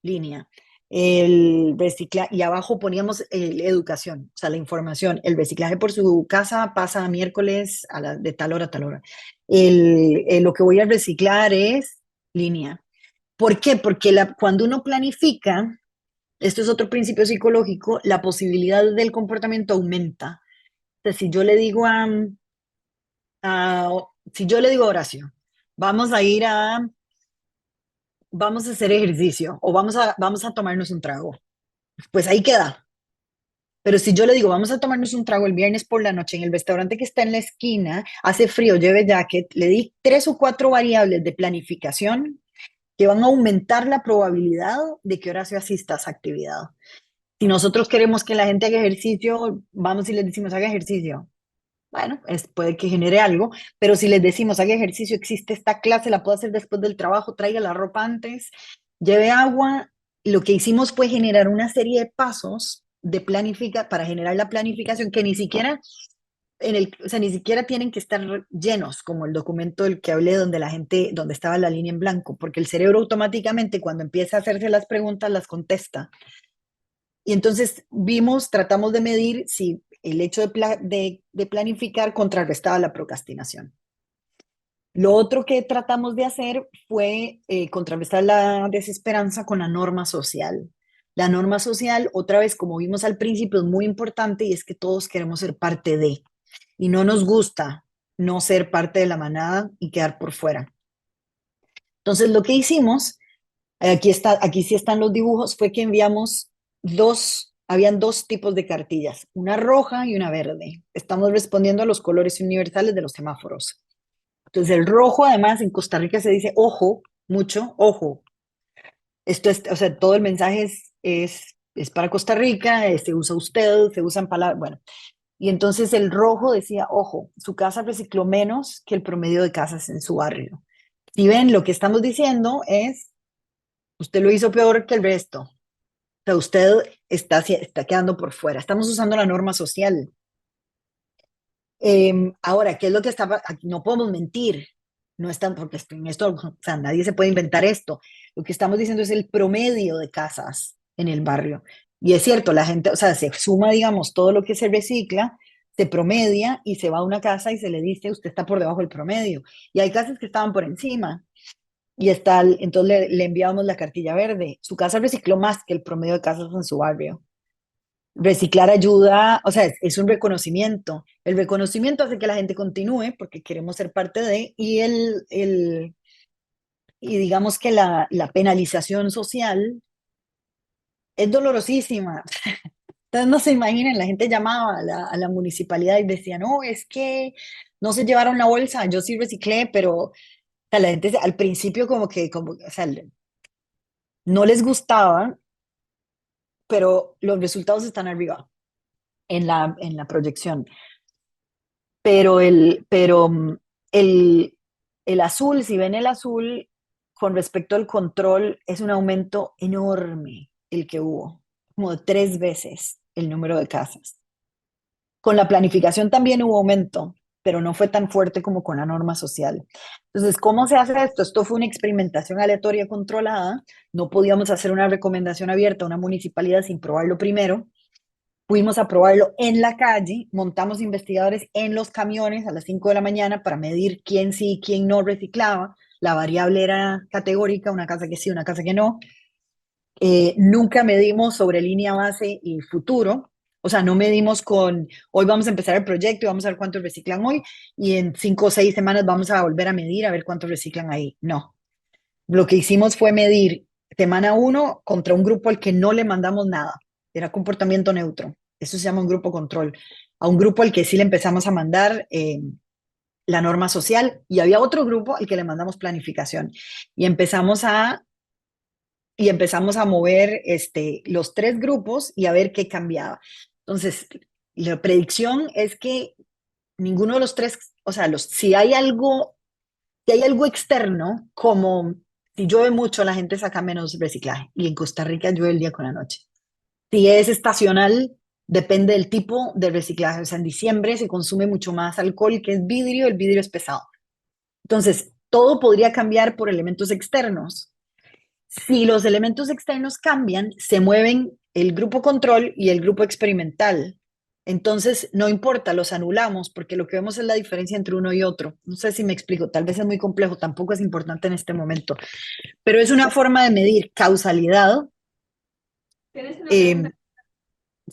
línea, y abajo poníamos educación, o sea, la información, el reciclaje por su casa pasa miércoles de tal hora a tal hora. Lo que voy a reciclar es línea. ¿Por qué? Porque cuando uno planifica, esto es otro principio psicológico, la posibilidad del comportamiento aumenta. Entonces, si yo le digo a Horacio, vamos a ir vamos a hacer ejercicio o vamos a tomarnos un trago, pues ahí queda. Pero si yo le digo, vamos a tomarnos un trago el viernes por la noche en el restaurante que está en la esquina, hace frío, lleve jacket, le di 3 o 4 variables de planificación que van a aumentar la probabilidad de que Horacio asista a esa actividad. Si nosotros queremos que la gente haga ejercicio, vamos y les decimos, haga ejercicio. bueno, puede que genere algo, pero si les decimos, haga ejercicio, existe esta clase, la puedo hacer después del trabajo, traiga la ropa antes, lleve agua, lo que hicimos fue generar una serie de pasos para generar la planificación que ni siquiera o sea, ni siquiera tienen que estar llenos, como el documento del que hablé, donde estaba la línea en blanco, porque el cerebro automáticamente cuando empieza a hacerse las preguntas las contesta. Y entonces tratamos de medir si el hecho de planificar contrarrestaba la procrastinación. Lo otro que tratamos de hacer fue contrarrestar la desesperanza con la norma social. La norma social, otra vez, como vimos al principio, es muy importante y es que todos queremos ser parte de, y no nos gusta no ser parte de la manada y quedar por fuera. Entonces, lo que hicimos, aquí sí están los dibujos, fue que enviamos habían dos tipos de cartillas, una roja y una verde. Estamos respondiendo a los colores universales de los semáforos. Entonces, el rojo, además, en Costa Rica se dice ojo, mucho, ojo. O sea, todo el mensaje es para Costa Rica, se usa usted, se usan palabras, bueno. Y entonces el rojo decía, ojo, su casa recicló menos que el promedio de casas en su barrio. Si ven, lo que estamos diciendo es, usted lo hizo peor que el resto. O sea, usted está quedando por fuera. Estamos usando la norma social. Ahora, ¿qué es lo que aquí no podemos mentir? No están, porque en esto, o sea, nadie se puede inventar esto. Lo que estamos diciendo es el promedio de casas en el barrio. Y es cierto, la gente, o sea, se suma, digamos, todo lo que se recicla, se promedia y se va a una casa y se le dice, usted está por debajo del promedio. Y hay casas que estaban por encima. Entonces le enviamos la cartilla verde. Su casa recicló más que el promedio de casas en su barrio. Reciclar ayuda, o sea, es un reconocimiento. El reconocimiento hace que la gente continúe porque queremos ser parte de, y digamos que la penalización social es dolorosísima. Entonces no se imaginan, la gente llamaba a la municipalidad y decía, no, es que no se llevaron la bolsa, yo sí reciclé, pero o sea, la gente al principio o sea, no les gustaba, pero los resultados están arriba en la proyección. Pero el azul, si ven el azul, con respecto al control, es un aumento enorme el que hubo, como de 3 veces el número de casas. Con la planificación también hubo aumento, pero no fue tan fuerte como con la norma social. Entonces, ¿cómo se hace esto? Esto fue una experimentación aleatoria controlada. No podíamos hacer una recomendación abierta a una municipalidad sin probarlo primero. Fuimos a probarlo en la calle, montamos investigadores en los camiones a las 5 de la mañana para medir quién sí y quién no reciclaba. La variable era categórica, una casa que sí, una casa que no. Nunca medimos sobre línea base y futuro. O sea, no medimos hoy vamos a empezar el proyecto y vamos a ver cuántos reciclan hoy y en 5 o 6 semanas vamos a volver a medir a ver cuántos reciclan ahí. No. Lo que hicimos fue medir semana 1 contra un grupo al que no le mandamos nada. Era comportamiento neutro. Eso se llama un grupo control. A un grupo al que sí le empezamos a mandar la norma social y había otro grupo al que le mandamos planificación. Y empezamos a mover los 3 grupos y a ver qué cambiaba. Entonces, la predicción es que ninguno de los 3, o sea, si hay algo externo, como si llueve mucho, la gente saca menos reciclaje y en Costa Rica llueve el día con la noche. Si es estacional, depende del tipo de reciclaje. O sea, en diciembre se consume mucho más alcohol que es vidrio, el vidrio es pesado. Entonces, todo podría cambiar por elementos externos. Si los elementos externos cambian, se mueven el grupo control y el grupo experimental. Entonces, no importa, los anulamos porque lo que vemos es la diferencia entre uno y otro. No sé si me explico, tal vez es muy complejo, tampoco es importante en este momento, pero es una forma de medir causalidad. ¿Tenés una Eh, pregunta?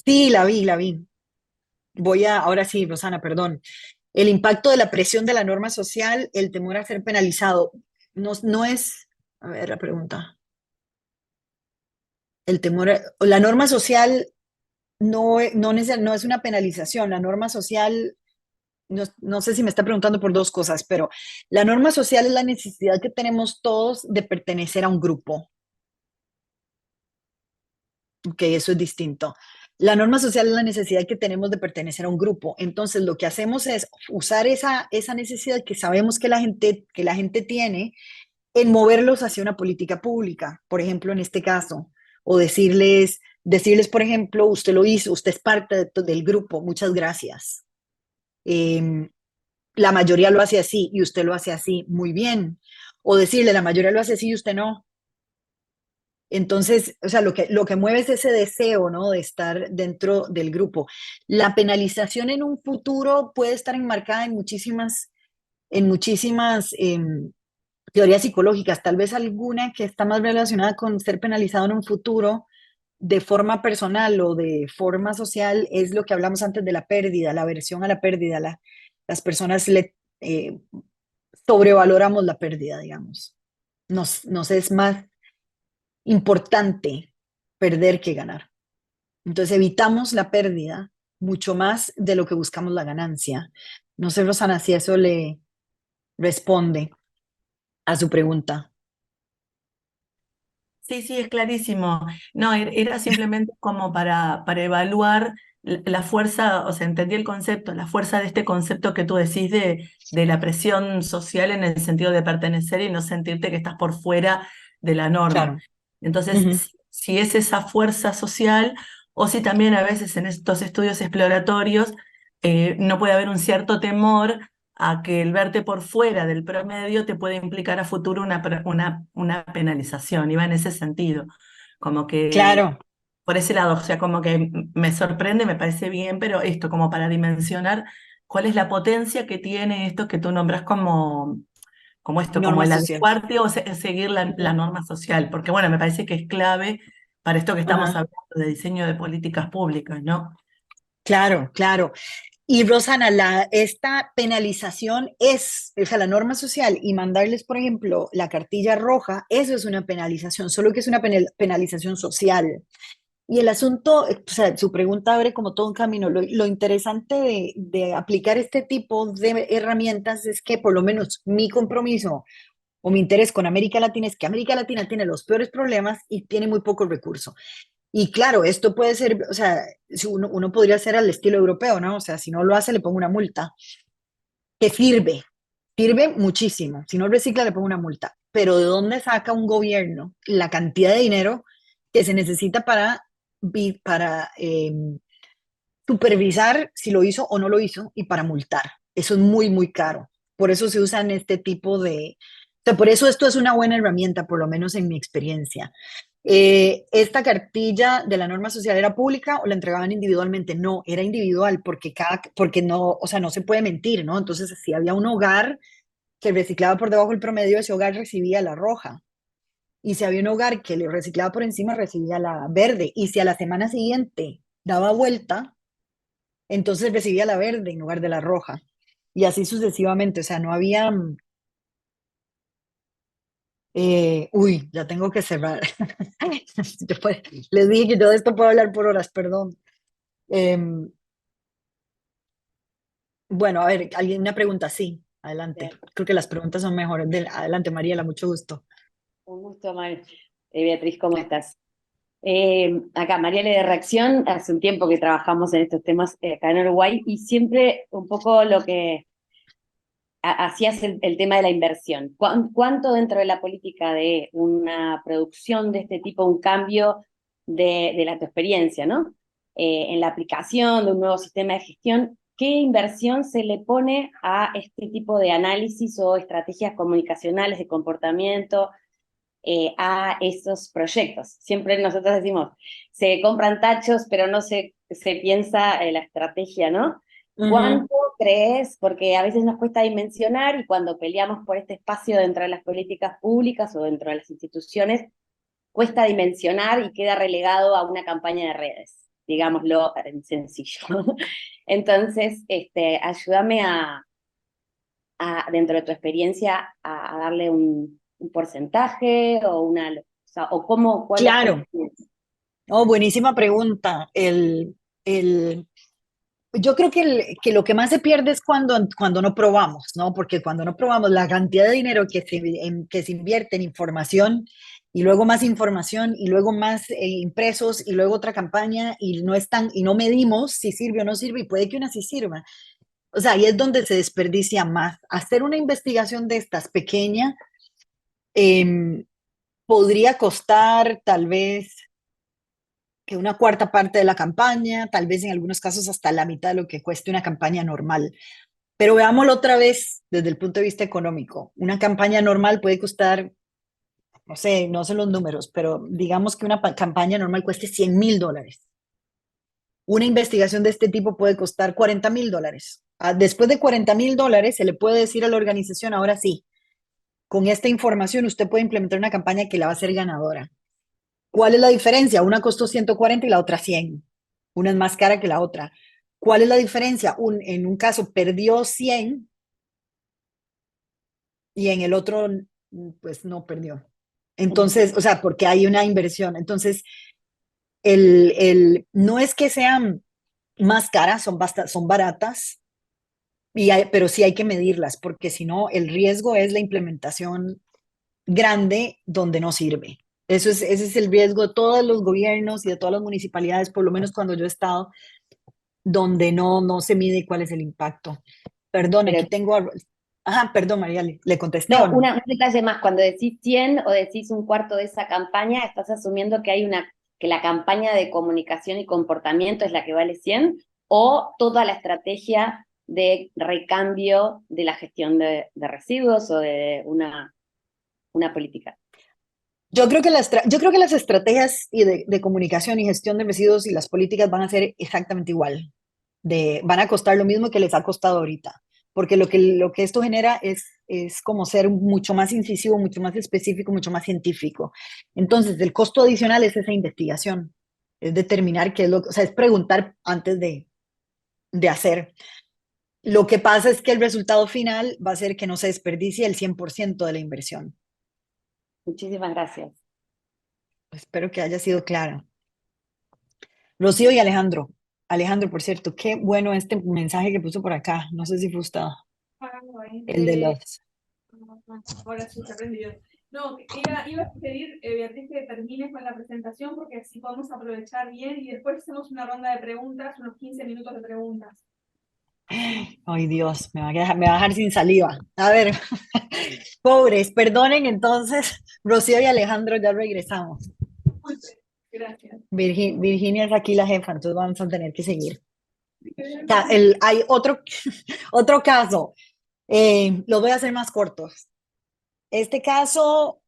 sí, la vi. Ahora sí, Rosana, perdón. El impacto de la presión de la norma social, el temor a ser penalizado, no es, a ver la pregunta, la norma social no es una penalización, la norma social, no sé si me está preguntando por 2 cosas, pero la norma social es la necesidad que tenemos todos de pertenecer a un grupo. Ok, eso es distinto. La norma social es la necesidad que tenemos de pertenecer a un grupo. Entonces, lo que hacemos es usar esa necesidad que sabemos que la gente tiene en moverlos hacia una política pública, por ejemplo, en este caso, o decirles, por ejemplo, usted lo hizo, usted es parte del grupo, muchas gracias. Em, la mayoría lo hace así y usted lo hace así, muy bien. O decirle, la mayoría lo hace así y usted no. Entonces, o sea, lo que mueve es ese deseo, ¿no? De estar dentro del grupo. La penalización en un futuro puede estar enmarcada en muchísimas teorías psicológicas, tal vez alguna que está más relacionada con ser penalizado en un futuro de forma personal o de forma social, es lo que hablamos antes de la pérdida, la aversión a la pérdida. Las personas sobrevaloramos la pérdida, digamos. Nos es más importante perder que ganar. Entonces evitamos la pérdida mucho más de lo que buscamos la ganancia. No sé, Rosana, si eso le responde a su pregunta. Sí, sí, es clarísimo. No, era simplemente como para evaluar la fuerza, o sea, entendí el concepto, la fuerza de este concepto que tú decís de la presión social en el sentido de pertenecer y no sentirte que estás por fuera de la norma. Claro. Entonces, Ujú. si es esa fuerza social o si también a veces en estos estudios exploratorios no puede haber un cierto temor a que el verte por fuera del promedio te puede implicar a futuro una penalización, y va en ese sentido, como que Claro, por ese lado, o sea, como que me sorprende, me parece bien, pero esto como para dimensionar cuál es la potencia que tiene esto que tú nombras como esto, como norma el social. adecuarte o seguir la Ujú. norma social, porque bueno, me parece que es clave para esto que estamos Ajá. hablando de diseño de políticas públicas, ¿no? Claro, claro. Y Rosana, esta penalización o sea, la norma social y mandarles, por ejemplo, la cartilla roja, eso es una penalización, solo que es una penalización social. Y el asunto, o sea, su pregunta abre como todo un camino. Lo interesante de aplicar este tipo de herramientas es que por lo menos mi compromiso o mi interés con América Latina es que América Latina tiene los peores problemas y tiene muy pocos recursos. Y claro, esto puede ser, o sea, si uno podría hacer al estilo europeo, ¿no? O sea, si no lo hace, le pongo una multa, que sirve muchísimo. Si no recicla, le pongo una multa. Pero ¿de dónde saca un gobierno la cantidad de dinero que se necesita para supervisar si lo hizo o no lo hizo y para multar? Eso es muy, muy caro. Por eso se usan este tipo o sea, por eso esto es una buena herramienta, por lo menos en mi experiencia. ¿Esta cartilla de la norma social era pública o la entregaban individualmente? No, era individual porque no, o sea, no se puede mentir, ¿no? Entonces, si había un hogar que reciclaba por debajo del promedio, ese hogar recibía la roja. Y si había un hogar que le reciclaba por encima, recibía la verde. Y si a la semana siguiente daba vuelta, entonces recibía la verde en lugar de la roja. Y así sucesivamente, o sea, no había... uy, ya tengo que cerrar. Les dije que todo esto puedo hablar por horas, perdón. Em, bueno, a ver, alguien una pregunta, sí, adelante. Bien, Creo que las preguntas son mejores. Adelante, Mariela, mucho gusto. un gusto, Beatriz, ¿cómo estás? Acá, Mariale de Reacción, hace un tiempo que trabajamos en estos temas acá en Uruguay y siempre un poco lo que hacías el tema de la inversión. ¿Cuánto dentro de la política de una producción de este tipo, un cambio de tu experiencia, ¿no? En la aplicación de un nuevo sistema de gestión, ¿qué inversión se le pone a este tipo de análisis o estrategias comunicacionales de comportamiento? A esos proyectos. Siempre nosotros decimos, se compran tachos, pero no se piensa en la estrategia, ¿no? Ujú. ¿Cuánto crees? Porque a veces nos cuesta dimensionar y cuando peleamos por este espacio dentro de las políticas públicas o dentro de las instituciones, cuesta dimensionar y queda relegado a una campaña de redes, digámoslo en sencillo. Entonces, ayúdame dentro de tu experiencia, a darle un porcentaje o o sea, o cómo, cuál es tu Claro. experiencia. Oh, buenísima pregunta. Yo creo que lo que más se pierde es cuando no probamos, ¿no? Porque cuando no probamos la cantidad de dinero que se invierte en información y luego más información y luego más impresos y luego otra campaña y y no medimos si sirve o no sirve y puede que una sí sirva. O sea, ahí es donde se desperdicia más. Hacer una investigación de estas pequeña em, podría costar tal vez que una cuarta parte de la campaña, tal vez en algunos casos hasta la mitad de lo que cueste una campaña normal. Pero veámoslo otra vez desde el punto de vista económico. Una campaña normal puede costar, no sé los números, pero digamos que una campaña normal cueste $100,000. Una investigación de este tipo puede costar $40,000. Después de $40,000 se le puede decir a la organización, ahora sí, con esta información usted puede implementar una campaña que la va a hacer ganadora. ¿Cuál es la diferencia? Una costó 140 y la otra 100. Una es más cara que la otra. ¿Cuál es la diferencia? En un caso perdió 100 y en el otro, pues no perdió. Entonces, o sea, porque hay una inversión. Entonces, no es que sean más caras, son baratas, pero sí hay que medirlas, porque si no, el riesgo es la implementación grande donde no sirve. Ese es el riesgo de todos los gobiernos y de todas las municipalidades, por lo menos cuando yo he estado, donde no se mide cuál es el impacto. Perdón, Pero aquí tengo... Ajá, perdón, María, ¿le contesté no, o no? un detalle más, cuando decís 100 o decís un cuarto de esa campaña, estás asumiendo que que la campaña de comunicación y comportamiento es la que vale 100 o toda la estrategia de recambio de la gestión de residuos o de una política. Yo creo que las estrategias de comunicación y gestión de residuos y las políticas van a ser exactamente igual. Van a costar lo mismo que les ha costado ahorita, porque lo que esto genera es como ser mucho más incisivo, mucho más específico, mucho más científico. Entonces, el costo adicional es esa investigación, es determinar qué es o sea, es preguntar antes de hacer. Lo que pasa es que el resultado final va a ser que no se desperdicie el 100% de la inversión. Muchísimas gracias. Espero que haya sido clara. Rocío y Alejandro. Alejandro, por cierto, qué bueno este mensaje que puso por acá. No sé si fue usted, el de los... Ahora sí se aprendió. No, iba a pedir, Beatriz, que termines con la presentación porque así podemos aprovechar bien y después hacemos una ronda de preguntas, unos 15 minutos de preguntas. Ay, Dios, me va a dejar sin saliva. A ver, pobres, perdonen entonces, Rocío y Alejandro, ya regresamos. Gracias. Virginia es aquí la jefa, entonces vamos a tener que seguir. Hay otro caso, los voy a hacer más cortos. Este caso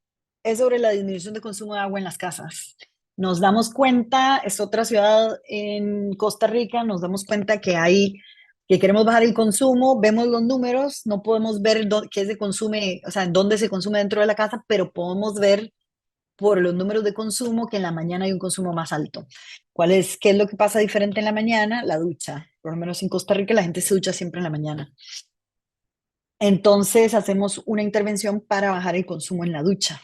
es sobre la disminución de consumo de agua en las casas. Nos damos cuenta, es otra ciudad en Costa Rica, nos damos cuenta que queremos bajar el consumo, vemos los números, no podemos ver qué se consume, o sea, en dónde se consume dentro de la casa, pero podemos ver por los números de consumo que en la mañana hay un consumo más alto. ¿Qué es lo que pasa diferente en la mañana? La ducha. Por lo menos en Costa Rica la gente se ducha siempre en la mañana. Entonces hacemos una intervención para bajar el consumo en la ducha.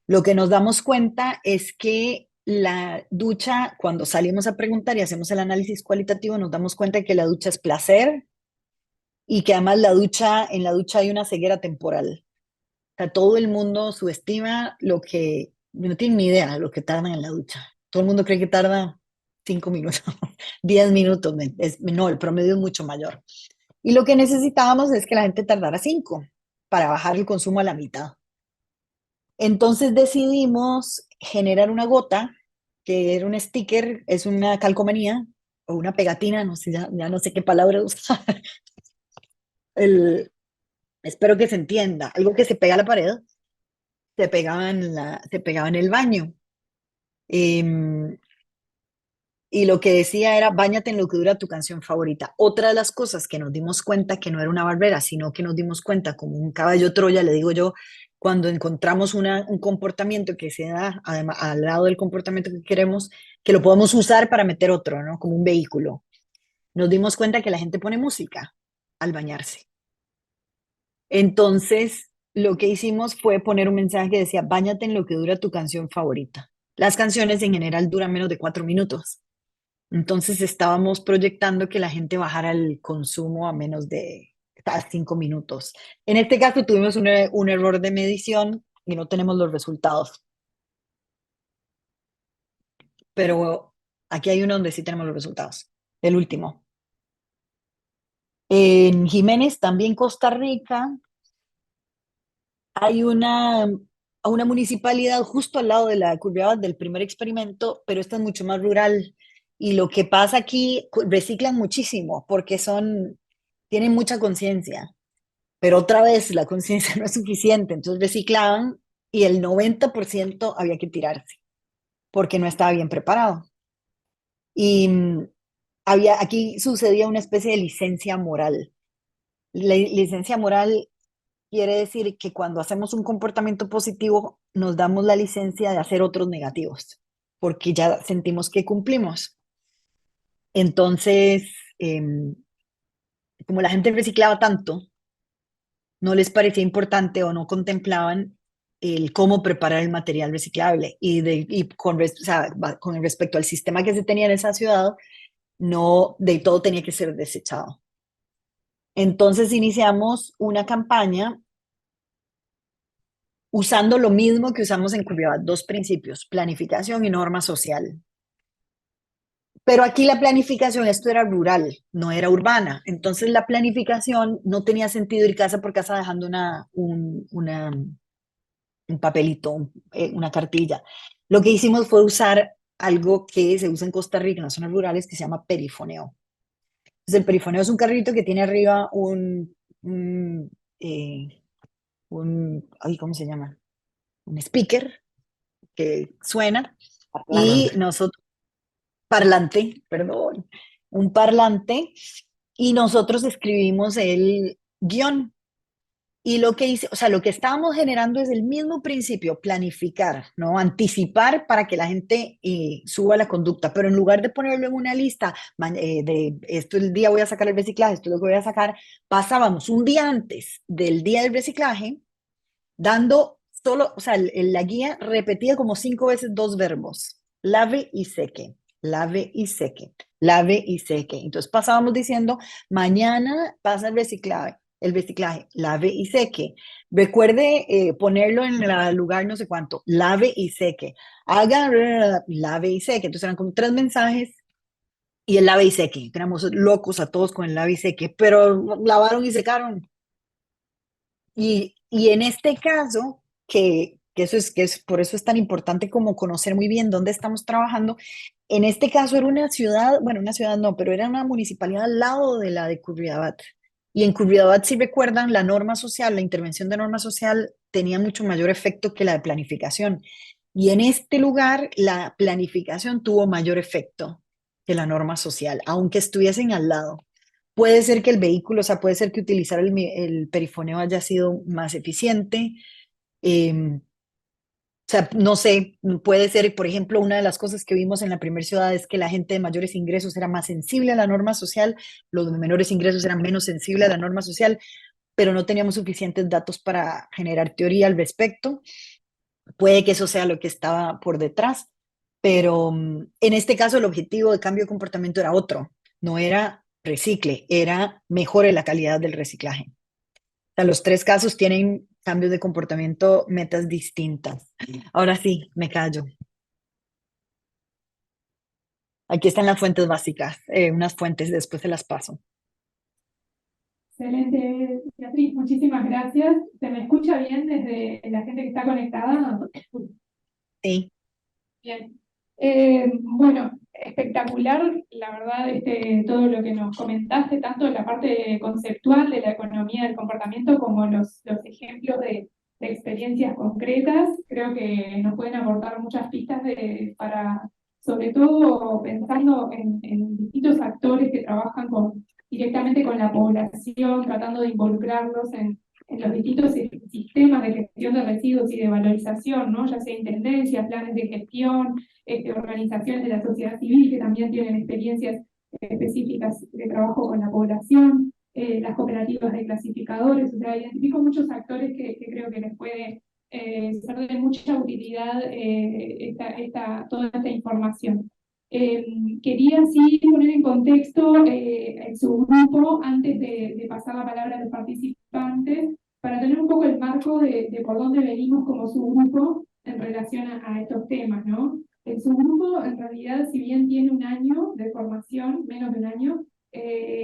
Lo que nos damos cuenta es que la ducha, cuando salimos a preguntar y hacemos el análisis cualitativo, nos damos cuenta que la ducha es placer y que además en la ducha hay una ceguera temporal. O sea, todo el mundo subestima no tienen ni idea de lo que tardan en la ducha. Todo el mundo cree que tarda 5 minutos, 10 minutos. No, el promedio es mucho mayor. Y lo que necesitábamos es que la gente tardara 5 para bajar el consumo a la mitad. Entonces decidimos generar una gota, que era un sticker, es una calcomanía o una pegatina, no sé, ya no sé qué palabra usar. Espero que se entienda. Algo que se pega a la pared, se pegaba en el baño. Em, y lo que decía era, báñate en lo que dura tu canción favorita. Otra de las cosas que nos dimos cuenta que no era una barrera, sino que nos dimos cuenta como un caballo Troya, le digo yo, cuando encontramos un comportamiento que se da además, al lado del comportamiento que queremos, que lo podemos usar para meter otro, ¿no? Como un vehículo. Nos dimos cuenta que la gente pone música al bañarse. Entonces, lo que hicimos fue poner un mensaje que decía, báñate en lo que dura tu canción favorita. Las canciones en general duran menos de 4 minutos. Entonces estábamos proyectando que la gente bajara el consumo a menos de a 5 minutos. En este caso tuvimos un error de medición y no tenemos los resultados, pero aquí hay uno donde sí tenemos los resultados. El último. En Jiménez, también Costa Rica, hay una municipalidad justo al lado de la Curridabat del primer experimento, pero esta es mucho más rural. Y lo que pasa aquí, reciclan muchísimo porque tienen mucha conciencia, pero otra vez la conciencia no es suficiente, entonces reciclaban y el 90% había que tirarse porque no estaba bien preparado. Y aquí sucedía una especie de licencia moral. La licencia moral quiere decir que cuando hacemos un comportamiento positivo, nos damos la licencia de hacer otros negativos, porque ya sentimos que cumplimos. Entonces, como la gente reciclaba tanto, no les parecía importante o no contemplaban el cómo preparar el material reciclable. Y o sea, con respecto al sistema que se tenía en esa ciudad, no de todo tenía que ser desechado. Entonces iniciamos una campaña usando lo mismo que usamos en Curridabat, dos principios, planificación y norma social. Pero aquí la planificación, esto era rural, no era urbana. Entonces la planificación no tenía sentido ir casa por casa dejando un papelito, una cartilla. Lo que hicimos fue usar algo que se usa en Costa Rica, en las zonas rurales, que se llama perifoneo. Entonces el perifoneo es un carrito que tiene arriba eh, ay, ¿cómo se llama? Un speaker que suena y Parlante. nosotros, parlante, perdón, un parlante y nosotros escribimos el guión. Y lo que hice, o sea, lo que estábamos generando es el mismo principio, planificar, ¿no? Anticipar para que la gente suba la conducta, pero en lugar de ponerlo en una lista de esto el día voy a sacar el reciclaje, esto es lo que voy a sacar, pasábamos un día antes del día del reciclaje dando solo, o sea, la guía repetía como 5 veces dos verbos, lave y seque, lave y seque, lave y seque. Entonces pasábamos diciendo, mañana pasa el reciclaje, lave y seque. Recuerde ponerlo en el lugar no sé cuánto, lave y seque, haga, lave y seque. Entonces eran como 3 mensajes y el lave y seque. Éramos locos a todos con el lave y seque, pero lavaron y secaron. Y en este caso, por eso es tan importante como conocer muy bien dónde estamos trabajando. En este caso era una ciudad, bueno, una ciudad no, pero era una municipalidad al lado de la de Curridabat. Y en Curridabat, si recuerdan, la norma social, la intervención de norma social tenía mucho mayor efecto que la de planificación. Y en este lugar, la planificación tuvo mayor efecto que la norma social, aunque estuviesen al lado. Puede ser que el vehículo, o sea, puede ser que utilizar el perifoneo haya sido más eficiente. O sea, no sé, puede ser, por ejemplo, una de las cosas que vimos en la primera ciudad es que la gente de mayores ingresos era más sensible a la norma social, los de menores ingresos eran menos sensibles a la norma social, pero no teníamos suficientes datos para generar teoría al respecto. Puede que eso sea lo que estaba por detrás, pero en este caso el objetivo de cambio de comportamiento era otro, no era recicle, era mejore la calidad del reciclaje. O sea, los 3 casos tienen cambios de comportamiento, metas distintas. Ahora sí, me callo. Aquí están las fuentes básicas, unas fuentes, después se las paso. Excelente, Beatriz, muchísimas gracias. ¿Se me escucha bien desde la gente que está conectada? Sí, Bien. Bueno, espectacular, la verdad, todo lo que nos comentaste, tanto la parte conceptual de la economía del comportamiento como los ejemplos de experiencias concretas, creo que nos pueden aportar muchas pistas para, sobre todo pensando en distintos actores que trabajan directamente con la población, tratando de involucrarlos en los distintos sistemas de gestión de residuos y de valorización, ¿no? Ya sea intendencias, planes de gestión, organizaciones de la sociedad civil que también tienen experiencias específicas de trabajo con la población, las cooperativas de clasificadores, o sea, identifico muchos actores que creo que les puede ser de mucha utilidad toda esta información. Quería sí poner en contexto el subgrupo antes de pasar la palabra a los participantes, para tener un poco el marco de por dónde venimos como subgrupo en relación a estos temas, ¿no? El subgrupo, en realidad, si bien tiene un año de formación, menos de un año,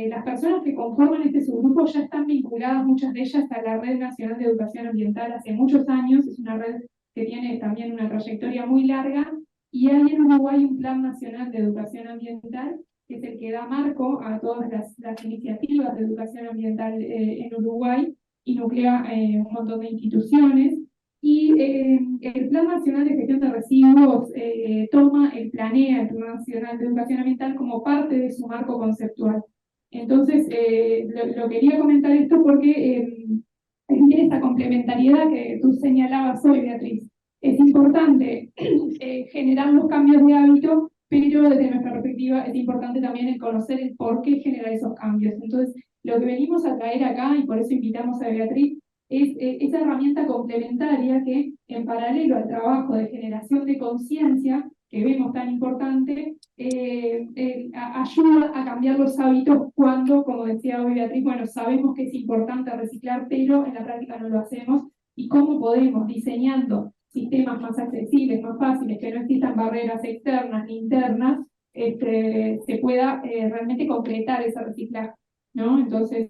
las personas que conforman este subgrupo ya están vinculadas, muchas de ellas, a la Red Nacional de Educación Ambiental hace muchos años. Es una red que tiene también una trayectoria muy larga, y hay en Uruguay un Plan Nacional de Educación Ambiental, que es el que da marco a todas las iniciativas de educación ambiental en Uruguay, y nuclea un montón de instituciones. Y el Plan Nacional de Gestión de Residuos toma planea el Plan Nacional de Educación Ambiental como parte de su marco conceptual. Entonces, lo quería comentar esto porque tiene esta complementariedad que tú señalabas hoy, Beatriz. Es importante generar los cambios de hábito, pero desde nuestra perspectiva es importante también el conocer el por qué generar esos cambios. Entonces, lo que venimos a traer acá, y por eso invitamos a Beatriz, es esa herramienta complementaria que, en paralelo al trabajo de generación de conciencia, que vemos tan importante, ayuda a cambiar los hábitos cuando, como decía hoy Beatriz, bueno, sabemos que es importante reciclar, pero en la práctica no lo hacemos, y cómo podemos, diseñando sistemas más accesibles, más fáciles, que no existan barreras externas ni internas, se pueda realmente concretar ese reciclaje, ¿no? Entonces,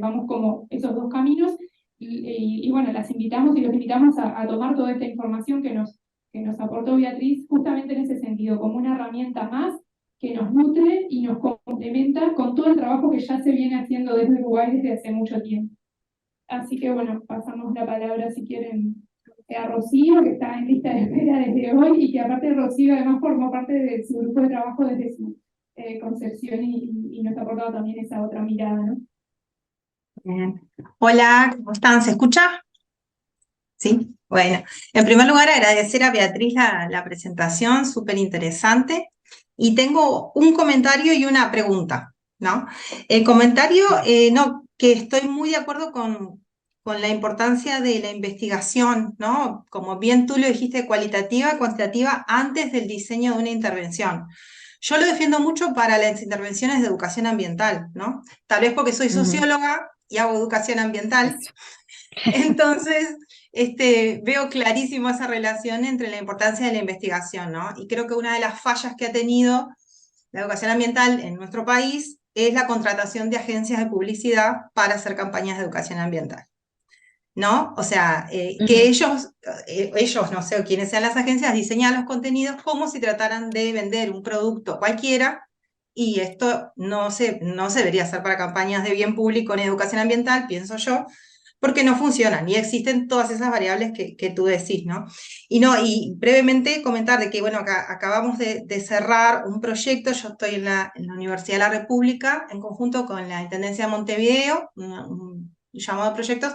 vamos como esos dos caminos, y bueno, las invitamos y los invitamos a tomar toda esta información que nos aportó Beatriz, justamente en ese sentido, como una herramienta más que nos nutre y nos complementa con todo el trabajo que ya se viene haciendo desde Uruguay desde hace mucho tiempo. Así que bueno, pasamos la palabra, si quieren, a Rocío, que está en lista de espera desde hoy, y que aparte Rocío además formó parte de su grupo de trabajo desde su concepción, y nos ha aportado también esa otra mirada, ¿no? Bien. Hola, ¿cómo están? ¿Se escucha? Sí. Bueno, en primer lugar agradecer a Beatriz la presentación, súper interesante. Y tengo un comentario y una pregunta, ¿no? El comentario, no, que estoy muy de acuerdo con la importancia de la investigación, ¿no? Como bien tú lo dijiste, cualitativa, cuantitativa, antes del diseño de una intervención. Yo lo defiendo mucho para las intervenciones de educación ambiental, ¿no? Tal vez porque soy socióloga y hago educación ambiental. Entonces, veo clarísimo esa relación entre la importancia de la investigación, ¿no? Y creo que una de las fallas que ha tenido la educación ambiental en nuestro país es la contratación de agencias de publicidad para hacer campañas de educación ambiental, ¿no? O sea, que ellos, no sé quiénes sean las agencias, diseñan los contenidos como si trataran de vender un producto cualquiera, y esto no se debería hacer para campañas de bien público en educación ambiental, pienso yo, porque no funcionan y existen todas esas variables que tú decís, ¿no? Y brevemente comentar de que, bueno, acabamos de cerrar un proyecto. Yo estoy en la Universidad de la República, en conjunto con la Intendencia de Montevideo, un llamado de proyectos,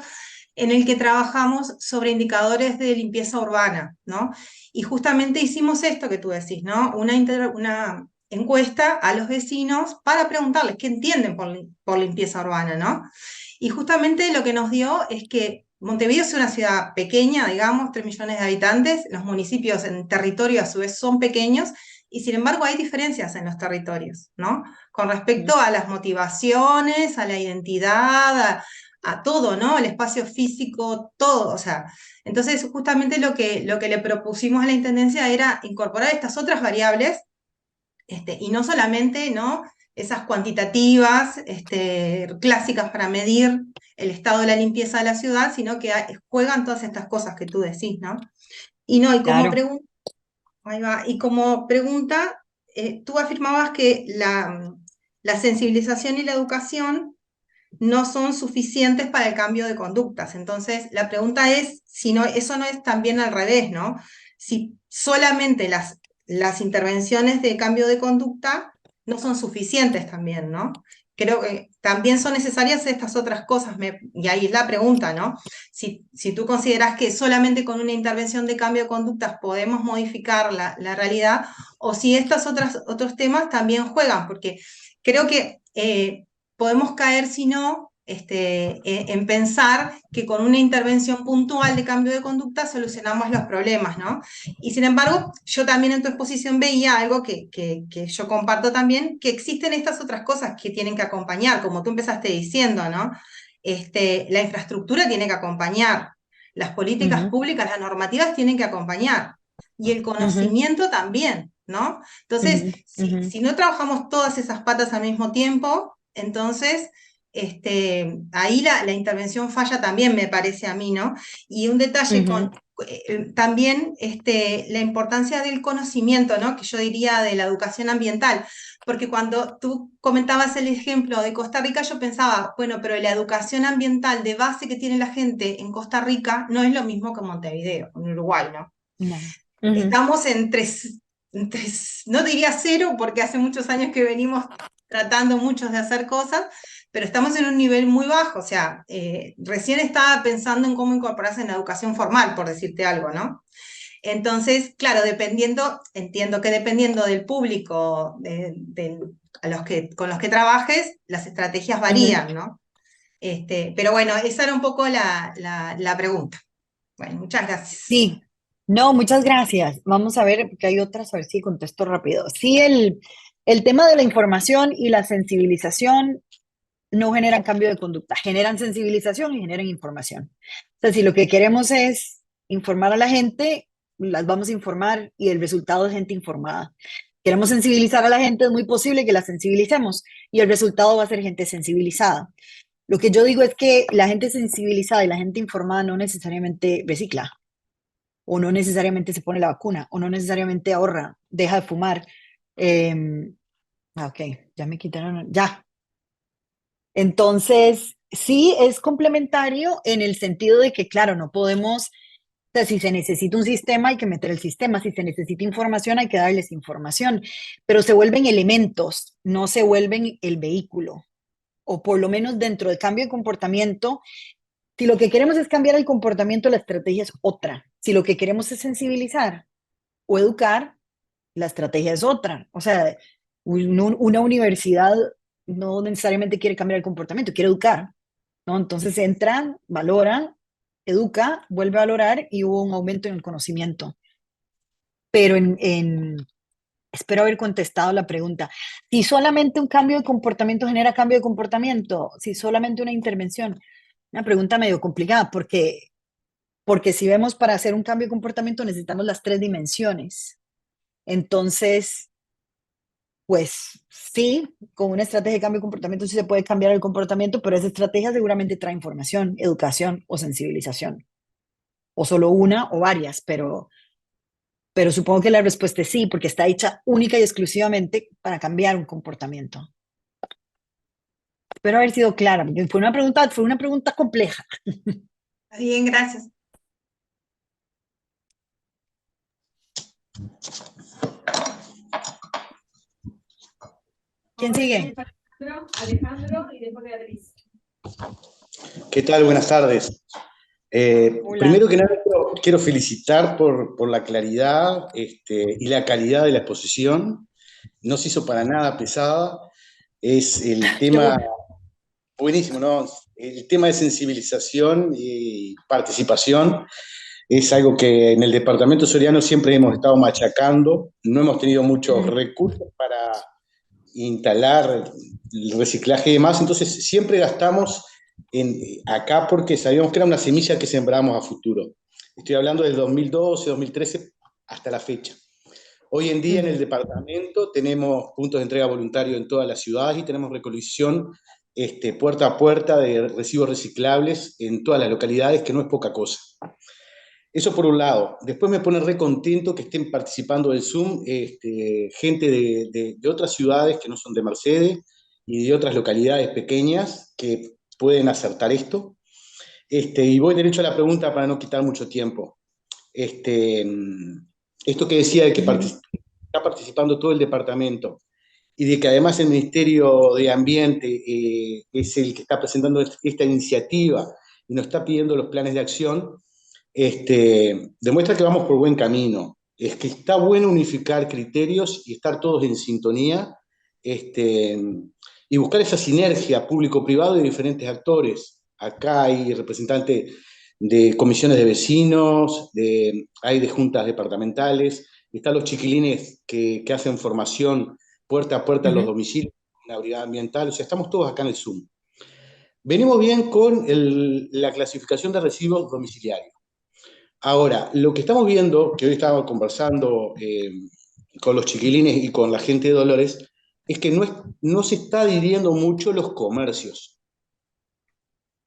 en el que trabajamos sobre indicadores de limpieza urbana, ¿no? Y justamente hicimos esto que tú decís, ¿no? Una encuesta a los vecinos para preguntarles qué entienden por limpieza urbana, ¿no? Y justamente lo que nos dio es que Montevideo es una ciudad pequeña, digamos, 3 millones de habitantes, los municipios en territorio a su vez son pequeños, y sin embargo hay diferencias en los territorios, ¿no? Con respecto a las motivaciones, a la identidad, a todo, ¿no? El espacio físico, todo, o sea. Entonces, justamente lo que le propusimos a la Intendencia era incorporar estas otras variables, y no solamente, ¿no?, esas cuantitativas, clásicas para medir el estado de la limpieza de la ciudad, sino que juegan todas estas cosas que tú decís, ¿no? Y como Claro. pregunta, ahí va, y como pregunta, tú afirmabas que la sensibilización y la educación no son suficientes para el cambio de conductas. Entonces, la pregunta es si no, eso no es también al revés, ¿no? Si solamente las intervenciones de cambio de conducta no son suficientes también, ¿no? Creo que también son necesarias estas otras cosas, y ahí es la pregunta, ¿no? Si tú consideras que solamente con una intervención de cambio de conductas podemos modificar la realidad, o si estos otros temas también juegan, porque creo que podemos caer, si no, en pensar que con una intervención puntual de cambio de conducta solucionamos los problemas, ¿no? Y sin embargo, yo también en tu exposición veía algo que yo comparto también, que existen estas otras cosas que tienen que acompañar, como tú empezaste diciendo, ¿no? La infraestructura tiene que acompañar, las políticas Ujú, públicas, las normativas tienen que acompañar, y el ujú, conocimiento también, ¿no? Entonces, ujú, ujú, si no trabajamos todas esas patas al mismo tiempo, entonces ahí la intervención falla también, me parece a mí, ¿no? Y un detalle ujú, también la importancia del conocimiento, ¿no? Que yo diría de la educación ambiental, porque cuando tú comentabas el ejemplo de Costa Rica, yo pensaba, bueno, pero la educación ambiental de base que tiene la gente en Costa Rica no es lo mismo que en Montevideo, en Uruguay, ¿no? no, ujú, Estamos no diría cero, porque hace muchos años que venimos tratando muchos de hacer cosas, pero estamos en un nivel muy bajo, o sea, recién estaba pensando en cómo incorporarse en la educación formal, por decirte algo, ¿no? Entonces, claro, entiendo que dependiendo del público con los que trabajes, las estrategias ujú. varían, ¿no? Pero bueno, esa era un poco la pregunta. Bueno, muchas gracias. Sí, no, muchas gracias. Vamos a ver, porque hay otras, a ver si contesto rápido. Sí, el tema de la información y la sensibilización no generan cambio de conducta, generan sensibilización y generan información. O sea, si lo que queremos es informar a la gente, las vamos a informar y el resultado es gente informada. Queremos sensibilizar a la gente, es muy posible que la sensibilicemos y el resultado va a ser gente sensibilizada. Lo que yo digo es que la gente sensibilizada y la gente informada no necesariamente recicla, o no necesariamente se pone la vacuna, o no necesariamente ahorra, deja de fumar. Ok, ya me quitaron, ya. Entonces, sí es complementario en el sentido de que, claro, no podemos, o sea, si se necesita un sistema, hay que meter el sistema, si se necesita información, hay que darles información, pero se vuelven elementos, no se vuelven el vehículo, o por lo menos dentro del cambio de comportamiento. Si lo que queremos es cambiar el comportamiento, la estrategia es otra. Si lo que queremos es sensibilizar o educar, la estrategia es otra. O sea, una universidad no necesariamente quiere cambiar el comportamiento, quiere educar, ¿no? Entonces entra, valora, educa, vuelve a valorar y hubo un aumento en el conocimiento. Pero espero haber contestado la pregunta. Si solamente un cambio de comportamiento genera cambio de comportamiento, si solamente una intervención, una pregunta medio complicada, porque si vemos para hacer un cambio de comportamiento necesitamos las tres dimensiones. Entonces, pues sí, con una estrategia de cambio de comportamiento sí se puede cambiar el comportamiento, pero esa estrategia seguramente trae información, educación o sensibilización, o solo una o varias, pero supongo que la respuesta es sí, porque está hecha única y exclusivamente para cambiar un comportamiento. Espero haber sido clara, porque fue una pregunta compleja. Bien, gracias. ¿Quién sigue? Alejandro y después Beatriz. ¿Qué tal? Buenas tardes. Hola. Primero que nada, quiero felicitar por la claridad y la calidad de la exposición. No se hizo para nada pesada. Es el Qué tema bueno. buenísimo, ¿no? El tema de sensibilización y participación es algo que en el departamento soriano siempre hemos estado machacando. No hemos tenido muchos Mm, recursos para instalar el reciclaje y demás, entonces siempre gastamos acá porque sabíamos que era una semilla que sembrábamos a futuro. Estoy hablando del 2012, 2013 hasta la fecha. Hoy en día en el ujú, departamento tenemos puntos de entrega voluntario en todas las ciudades y tenemos recolección puerta a puerta de residuos reciclables en todas las localidades, que no es poca cosa. Eso por un lado. Después me pone re contento que estén participando del Zoom gente de otras ciudades que no son de Mercedes y de otras localidades pequeñas que pueden acertar esto. Y voy derecho a la pregunta para no quitar mucho tiempo. Este, Esto que decía de que ujú. está participando todo el departamento y de que además el Ministerio de Ambiente es el que está presentando esta iniciativa y nos está pidiendo los planes de acción, demuestra que vamos por buen camino. Es que está bueno unificar criterios y estar todos en sintonía, y y buscar esa sinergia público-privado y diferentes actores. Acá hay representantes de comisiones de vecinos, hay de juntas departamentales, están los chiquilines que hacen formación puerta a puerta en los domicilios, en la brigada ambiental, o sea, estamos todos acá en el Zoom. Venimos bien con la clasificación de residuos domiciliarios. Ahora, lo que estamos viendo, que hoy estaba conversando con los chiquilines y con la gente de Dolores, es que no se está adhiriendo mucho los comercios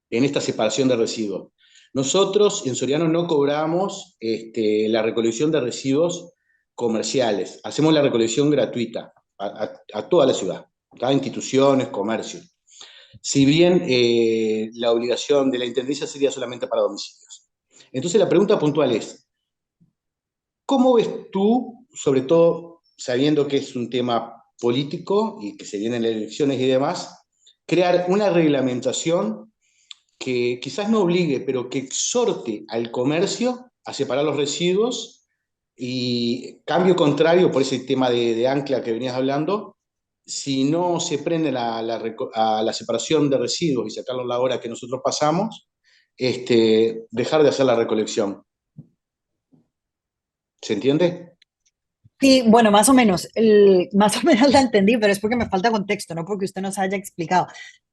en esta separación de residuos. Nosotros en Soriano no cobramos la recolección de residuos comerciales, hacemos la recolección gratuita a toda la ciudad, a instituciones, comercios. Si bien la obligación de la Intendencia sería solamente para domicilios. Entonces la pregunta puntual es, ¿cómo ves tú, sobre todo sabiendo que es un tema político y que se vienen las elecciones y demás, crear una reglamentación que quizás no obligue, pero que exhorte al comercio a separar los residuos y cambio contrario por ese tema de ancla que venías hablando, si no se prende a la separación de residuos y sacarlos la hora que nosotros pasamos, dejar de hacer la recolección? ¿Se entiende? Sí, bueno, más o menos la entendí, pero es porque me falta contexto, no porque usted nos haya explicado.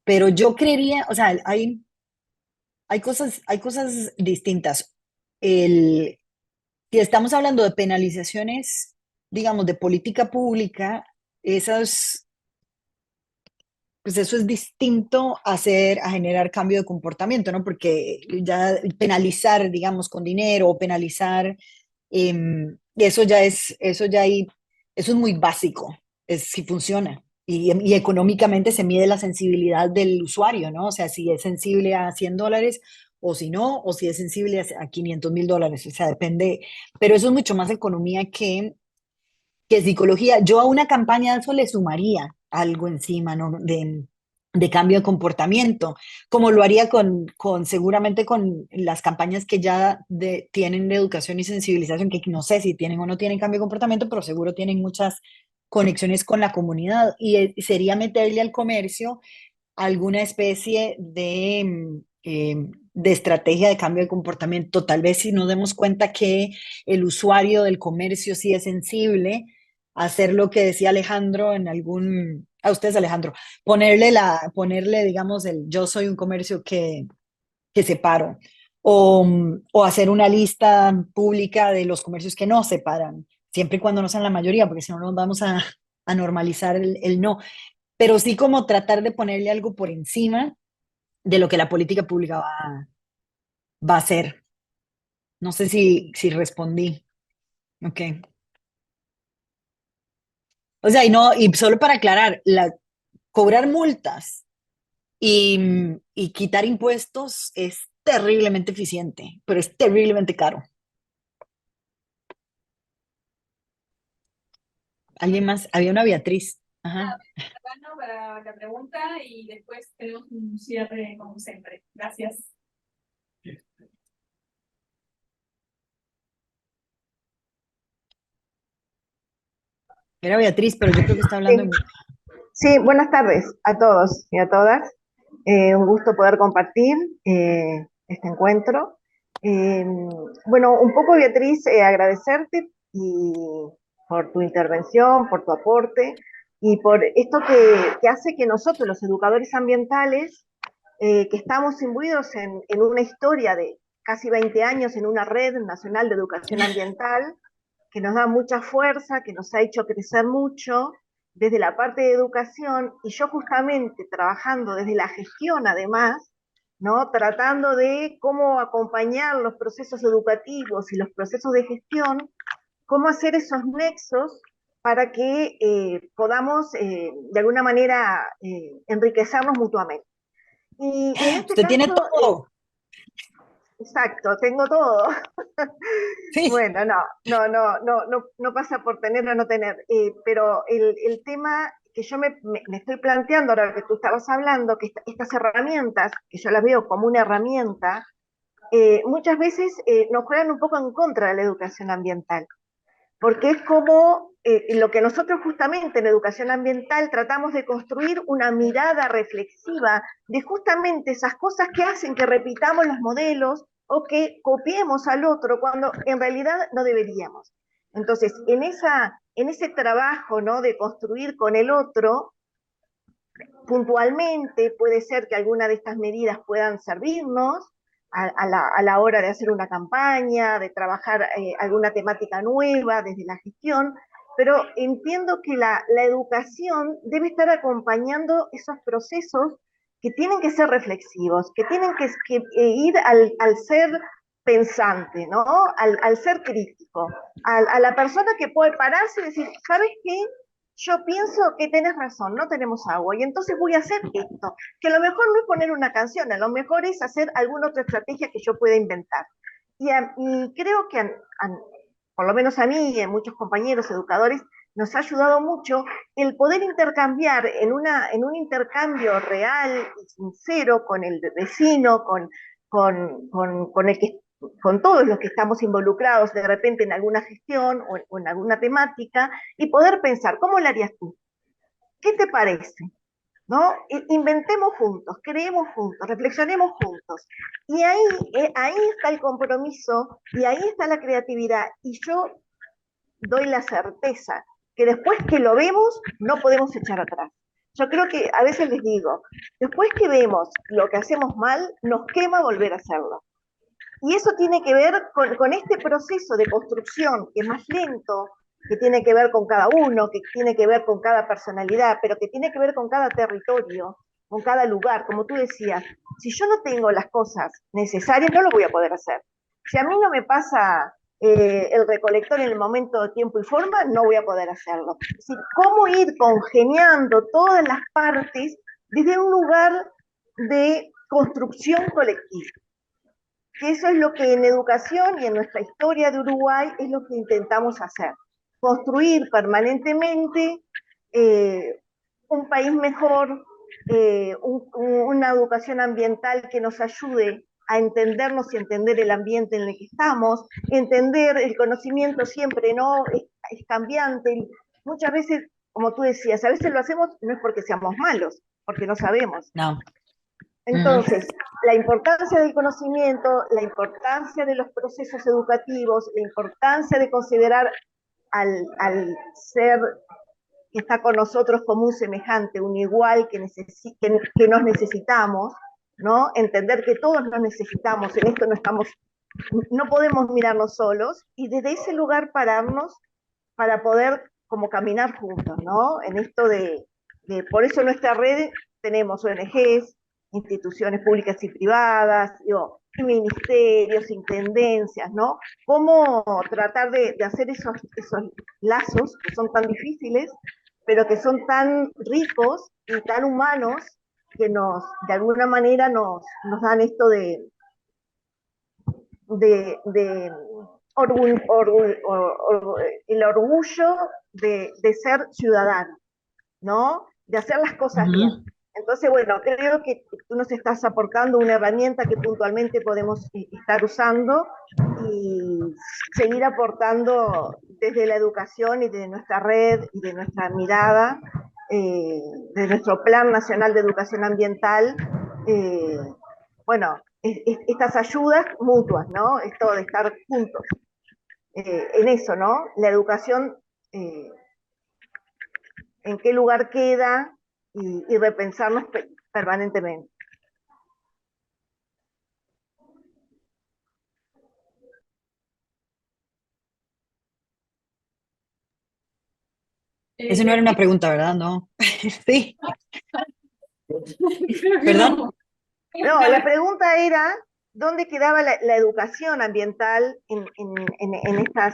Pero yo creería, o sea, hay cosas distintas. Si estamos hablando de penalizaciones, digamos, de política pública, pues eso es distinto a generar cambio de comportamiento, ¿no? Porque ya penalizar, digamos, con dinero o penalizar, eso es muy básico, si funciona. Y económicamente se mide la sensibilidad del usuario, ¿no? O sea, si es sensible a $100 o si no, o si es sensible a $500.000, o sea, depende. Pero eso es mucho más economía que psicología. Yo a una campaña de eso le sumaría algo encima, ¿no? De cambio de comportamiento, como lo haría seguramente con las campañas que ya tienen de educación y sensibilización, que no sé si tienen o no tienen cambio de comportamiento, pero seguro tienen muchas conexiones con la comunidad. Y sería meterle al comercio alguna especie de estrategia de cambio de comportamiento. Tal vez si nos demos cuenta que el usuario del comercio sí es sensible, hacer lo que decía Alejandro a ustedes Alejandro, ponerle, digamos, yo soy un comercio que separo, o hacer una lista pública de los comercios que no separan, siempre y cuando no sean la mayoría, porque si no nos vamos a normalizar el no, pero sí como tratar de ponerle algo por encima de lo que la política pública va a hacer. No sé si respondí. Ok. O sea, y solo para aclarar, cobrar multas y quitar impuestos es terriblemente eficiente, pero es terriblemente caro. ¿Alguien más? Había una Beatriz. Ajá. Bueno, para la pregunta y después tenemos un cierre como siempre. Gracias. Era Beatriz, pero yo creo que está hablando. Sí, buenas tardes a todos y a todas. Un gusto poder compartir este encuentro. Bueno, un poco, Beatriz, agradecerte por tu intervención, por tu aporte y por esto que hace que nosotros, los educadores ambientales, que estamos imbuidos en una historia de casi 20 años en una red nacional de educación ambiental, que nos da mucha fuerza, que nos ha hecho crecer mucho desde la parte de educación, y yo justamente trabajando desde la gestión además, ¿no? Tratando de cómo acompañar los procesos educativos y los procesos de gestión, cómo hacer esos nexos para que podamos de alguna manera enriquecernos mutuamente. Y en este Usted tiene caso, todo. exacto, tengo todo. Sí. Bueno, no pasa por tener o no tener, pero el tema que yo me estoy planteando ahora que tú estabas hablando, que estas herramientas, que yo las veo como una herramienta, muchas veces nos juegan un poco en contra de la educación ambiental, porque es como lo que nosotros justamente en educación ambiental tratamos de construir una mirada reflexiva de justamente esas cosas que hacen que repitamos los modelos o que copiemos al otro cuando en realidad no deberíamos. Entonces, en ese trabajo, ¿no?, de construir con el otro, puntualmente puede ser que alguna de estas medidas puedan servirnos a la hora de hacer una campaña, de trabajar alguna temática nueva desde la gestión, pero entiendo que la educación debe estar acompañando esos procesos que tienen que ser reflexivos, que tienen que ir al ser pensante, ¿no? Al ser crítico, a la persona que puede pararse y decir, ¿sabes qué? Yo pienso que tenés razón, no tenemos agua, y entonces voy a hacer esto, que a lo mejor no es poner una canción, a lo mejor es hacer alguna otra estrategia que yo pueda inventar. Y creo que por lo menos a mí y a muchos compañeros educadores, nos ha ayudado mucho el poder intercambiar en un intercambio real y sincero con el vecino, con el que, con todos los que estamos involucrados de repente en alguna gestión o en alguna temática, y poder pensar, ¿cómo lo harías tú? ¿Qué te parece? ¿No? Inventemos juntos, creemos juntos, reflexionemos juntos. Y ahí está el compromiso, y ahí está la creatividad, y yo doy la certeza que después que lo vemos, no podemos echar atrás. Yo creo que a veces les digo, después que vemos lo que hacemos mal, nos quema volver a hacerlo. Y eso tiene que ver con este proceso de construcción, que es más lento, que tiene que ver con cada uno, que tiene que ver con cada personalidad, pero que tiene que ver con cada territorio, con cada lugar. Como tú decías, si yo no tengo las cosas necesarias, no lo voy a poder hacer. Si a mí no me pasa el recolector en el momento de tiempo y forma, no voy a poder hacerlo. Es decir, cómo ir congeniando todas las partes desde un lugar de construcción colectiva. Que eso es lo que en educación y en nuestra historia de Uruguay es lo que intentamos hacer. Construir permanentemente un país mejor, una educación ambiental que nos ayude a entendernos y entender el ambiente en el que estamos, entender el conocimiento siempre, ¿no? Es cambiante. Muchas veces, como tú decías, a veces lo hacemos no es porque seamos malos, porque no sabemos. No. Entonces, la importancia del conocimiento, la importancia de los procesos educativos, la importancia de considerar al ser que está con nosotros como un semejante, un igual que nos necesitamos, ¿no? Entender que todos nos necesitamos, en esto no podemos mirarnos solos, y desde ese lugar pararnos para poder como caminar juntos, ¿no? En esto por eso en nuestra red tenemos ONGs, instituciones públicas y privadas, ministerios, intendencias, ¿no? Cómo tratar de hacer esos lazos que son tan difíciles, pero que son tan ricos y tan humanos, que de alguna manera nos dan esto el orgullo de ser ciudadano, ¿no? De hacer las cosas bien. Entonces, bueno, creo que tú nos estás aportando una herramienta que puntualmente podemos estar usando y seguir aportando desde la educación y de nuestra red y de nuestra mirada, de nuestro Plan Nacional de Educación Ambiental, bueno, estas ayudas mutuas, ¿no? Esto de estar juntos en eso, ¿no? La educación, en qué lugar queda, y repensarnos permanentemente. Eso no era una pregunta, ¿verdad? No. Sí. ¿Perdón? No, la pregunta era, ¿dónde quedaba la educación ambiental en estas...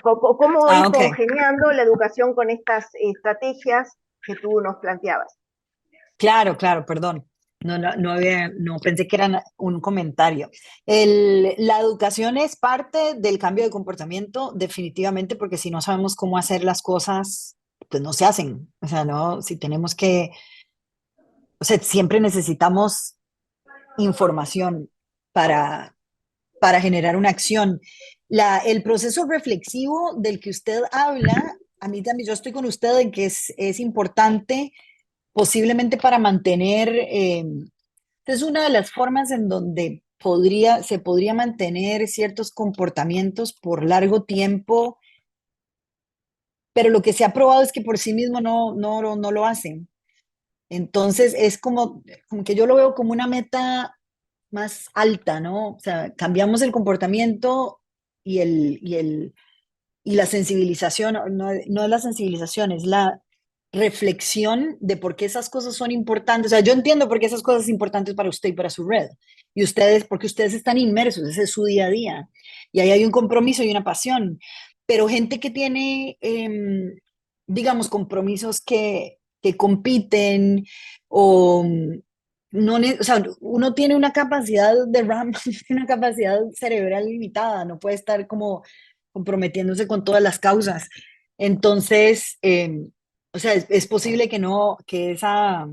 ¿Cómo ir congeniando la educación con estas estrategias que tú nos planteabas? Claro, perdón. No pensé que era un comentario. La educación es parte del cambio de comportamiento, definitivamente, porque si no sabemos cómo hacer las cosas, pues no se hacen. O sea, no, si tenemos que, o sea, siempre necesitamos información para generar una acción. el proceso reflexivo del que usted habla, a mí también, yo estoy con usted en que es importante, posiblemente para mantener, es una de las formas en donde se podría mantener ciertos comportamientos por largo tiempo, pero lo que se ha probado es que por sí mismo no lo hacen. Entonces es como que yo lo veo como una meta más alta, ¿no? O sea, cambiamos el comportamiento y la sensibilización, no es la sensibilización, es la reflexión de por qué esas cosas son importantes. O sea, yo entiendo por qué esas cosas son importantes para usted y para su red. Y ustedes, porque ustedes están inmersos, ese es su día a día. Y ahí hay un compromiso y una pasión. Pero gente que tiene, digamos, compromisos que compiten o no, o sea, uno tiene una capacidad de RAM, una capacidad cerebral limitada, no puede estar como comprometiéndose con todas las causas. Entonces, o sea, es posible que no, que esa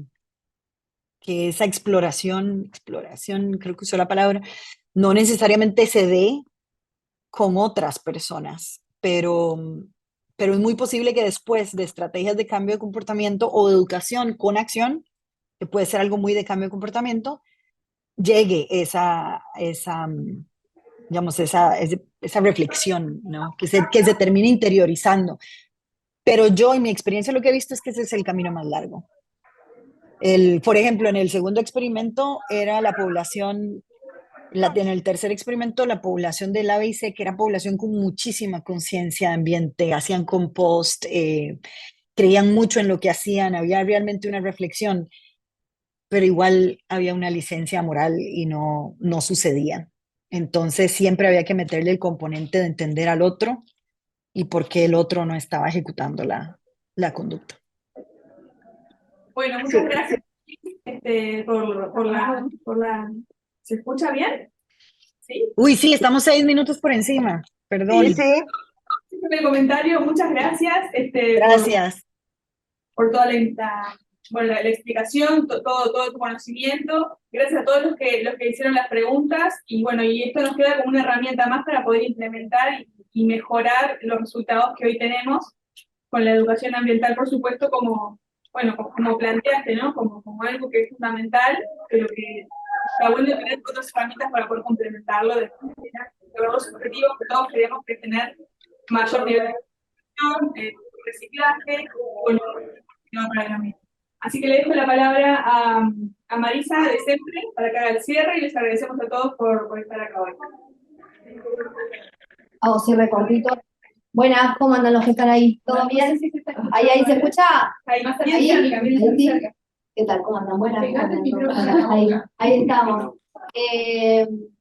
exploración, creo que usó la palabra, no necesariamente se dé con otras personas, pero es muy posible que después de estrategias de cambio de comportamiento o de educación con acción, que puede ser algo muy de cambio de comportamiento, llegue digamos, esa reflexión, ¿no? Que se termine interiorizando. Pero yo, en mi experiencia, lo que he visto es que ese es el camino más largo. Por ejemplo, en el segundo experimento era la población, en el tercer experimento, la población del ABC, que era población con muchísima conciencia de ambiente, hacían compost, creían mucho en lo que hacían, había realmente una reflexión, pero igual había una licencia moral y no sucedía. Entonces siempre había que meterle el componente de entender al otro y por qué el otro no estaba ejecutando la conducta. Bueno, muchas gracias por la... ¿Se escucha bien? ¿Sí? Uy, sí, estamos 6 minutos por encima, perdón. Sí, sí. El comentario, muchas gracias Gracias. por toda la explicación, todo tu conocimiento. Gracias a todos los que hicieron las preguntas. Y bueno, y esto nos queda como una herramienta más para poder implementar y mejorar los resultados que hoy tenemos con la educación ambiental, por supuesto, como planteaste, ¿no? Como algo que es fundamental, pero que está bueno tener otras herramientas para poder complementarlo de lograr los objetivos que todos queremos, que es tener mayor nivel de educación, reciclaje, bueno, para el ambiente. Así que le dejo la palabra a Marisa de SEMPRE para que haga el cierre y les agradecemos a todos por estar acá hoy. Hago cierre cortito. Buenas, ¿cómo andan los que están ahí? ¿Todo bien? ¿Ahí se escucha? Ahí más ¿Ahí? cerca, ¿Sí? ¿Qué tal? ¿Cómo andan? Buenas. Ahí estamos.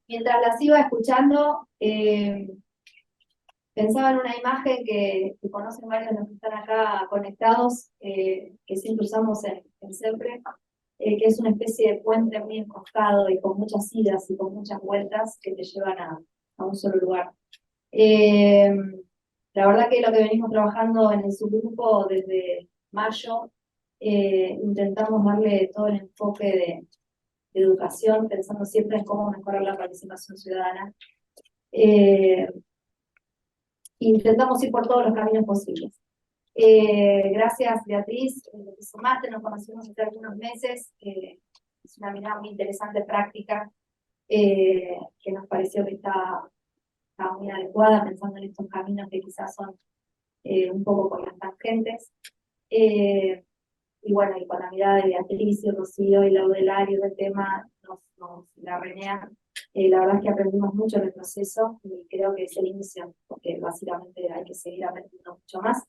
Mientras las iba escuchando, pensaba en una imagen que conocen varios de los que están acá conectados, que siempre usamos en SEMPRE, que es una especie de puente muy encostado y con muchas idas y con muchas vueltas que te llevan a un solo lugar. La verdad que lo que venimos trabajando en el subgrupo desde mayo, intentamos darle todo el enfoque de educación, pensando siempre en cómo mejorar la participación ciudadana. Intentamos ir por todos los caminos posibles. Gracias, Beatriz, te sumaste, nos conocimos hace algunos meses, es una mirada muy interesante, práctica, que nos pareció que está muy adecuada, pensando en estos caminos que quizás son un poco por las tangentes. Y bueno, y con la mirada de Beatriz y Rocío y Laudelario del tema, la Renea, la verdad es que aprendimos mucho en el proceso y creo que es el inicio, porque básicamente hay que seguir aprendiendo mucho más.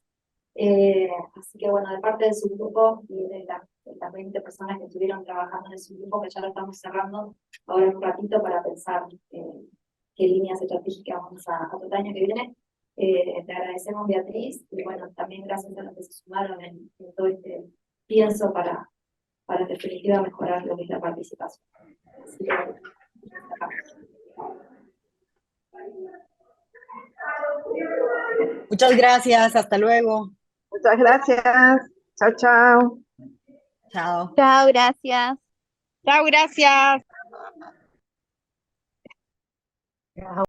Así que bueno, de parte del subgrupo y de las 20 personas que estuvieron trabajando en el subgrupo, que ya lo estamos cerrando ahora en un ratito para pensar qué líneas estratégicas vamos a tratar el año que viene. Te agradecemos, Beatriz, y bueno, también gracias a los que se sumaron en todo este pienso para en definitiva mejorar lo que es la participación. Así que, Muchas gracias, hasta luego. Muchas gracias. Chao, chao. Chao. Chao, gracias. Chao, gracias.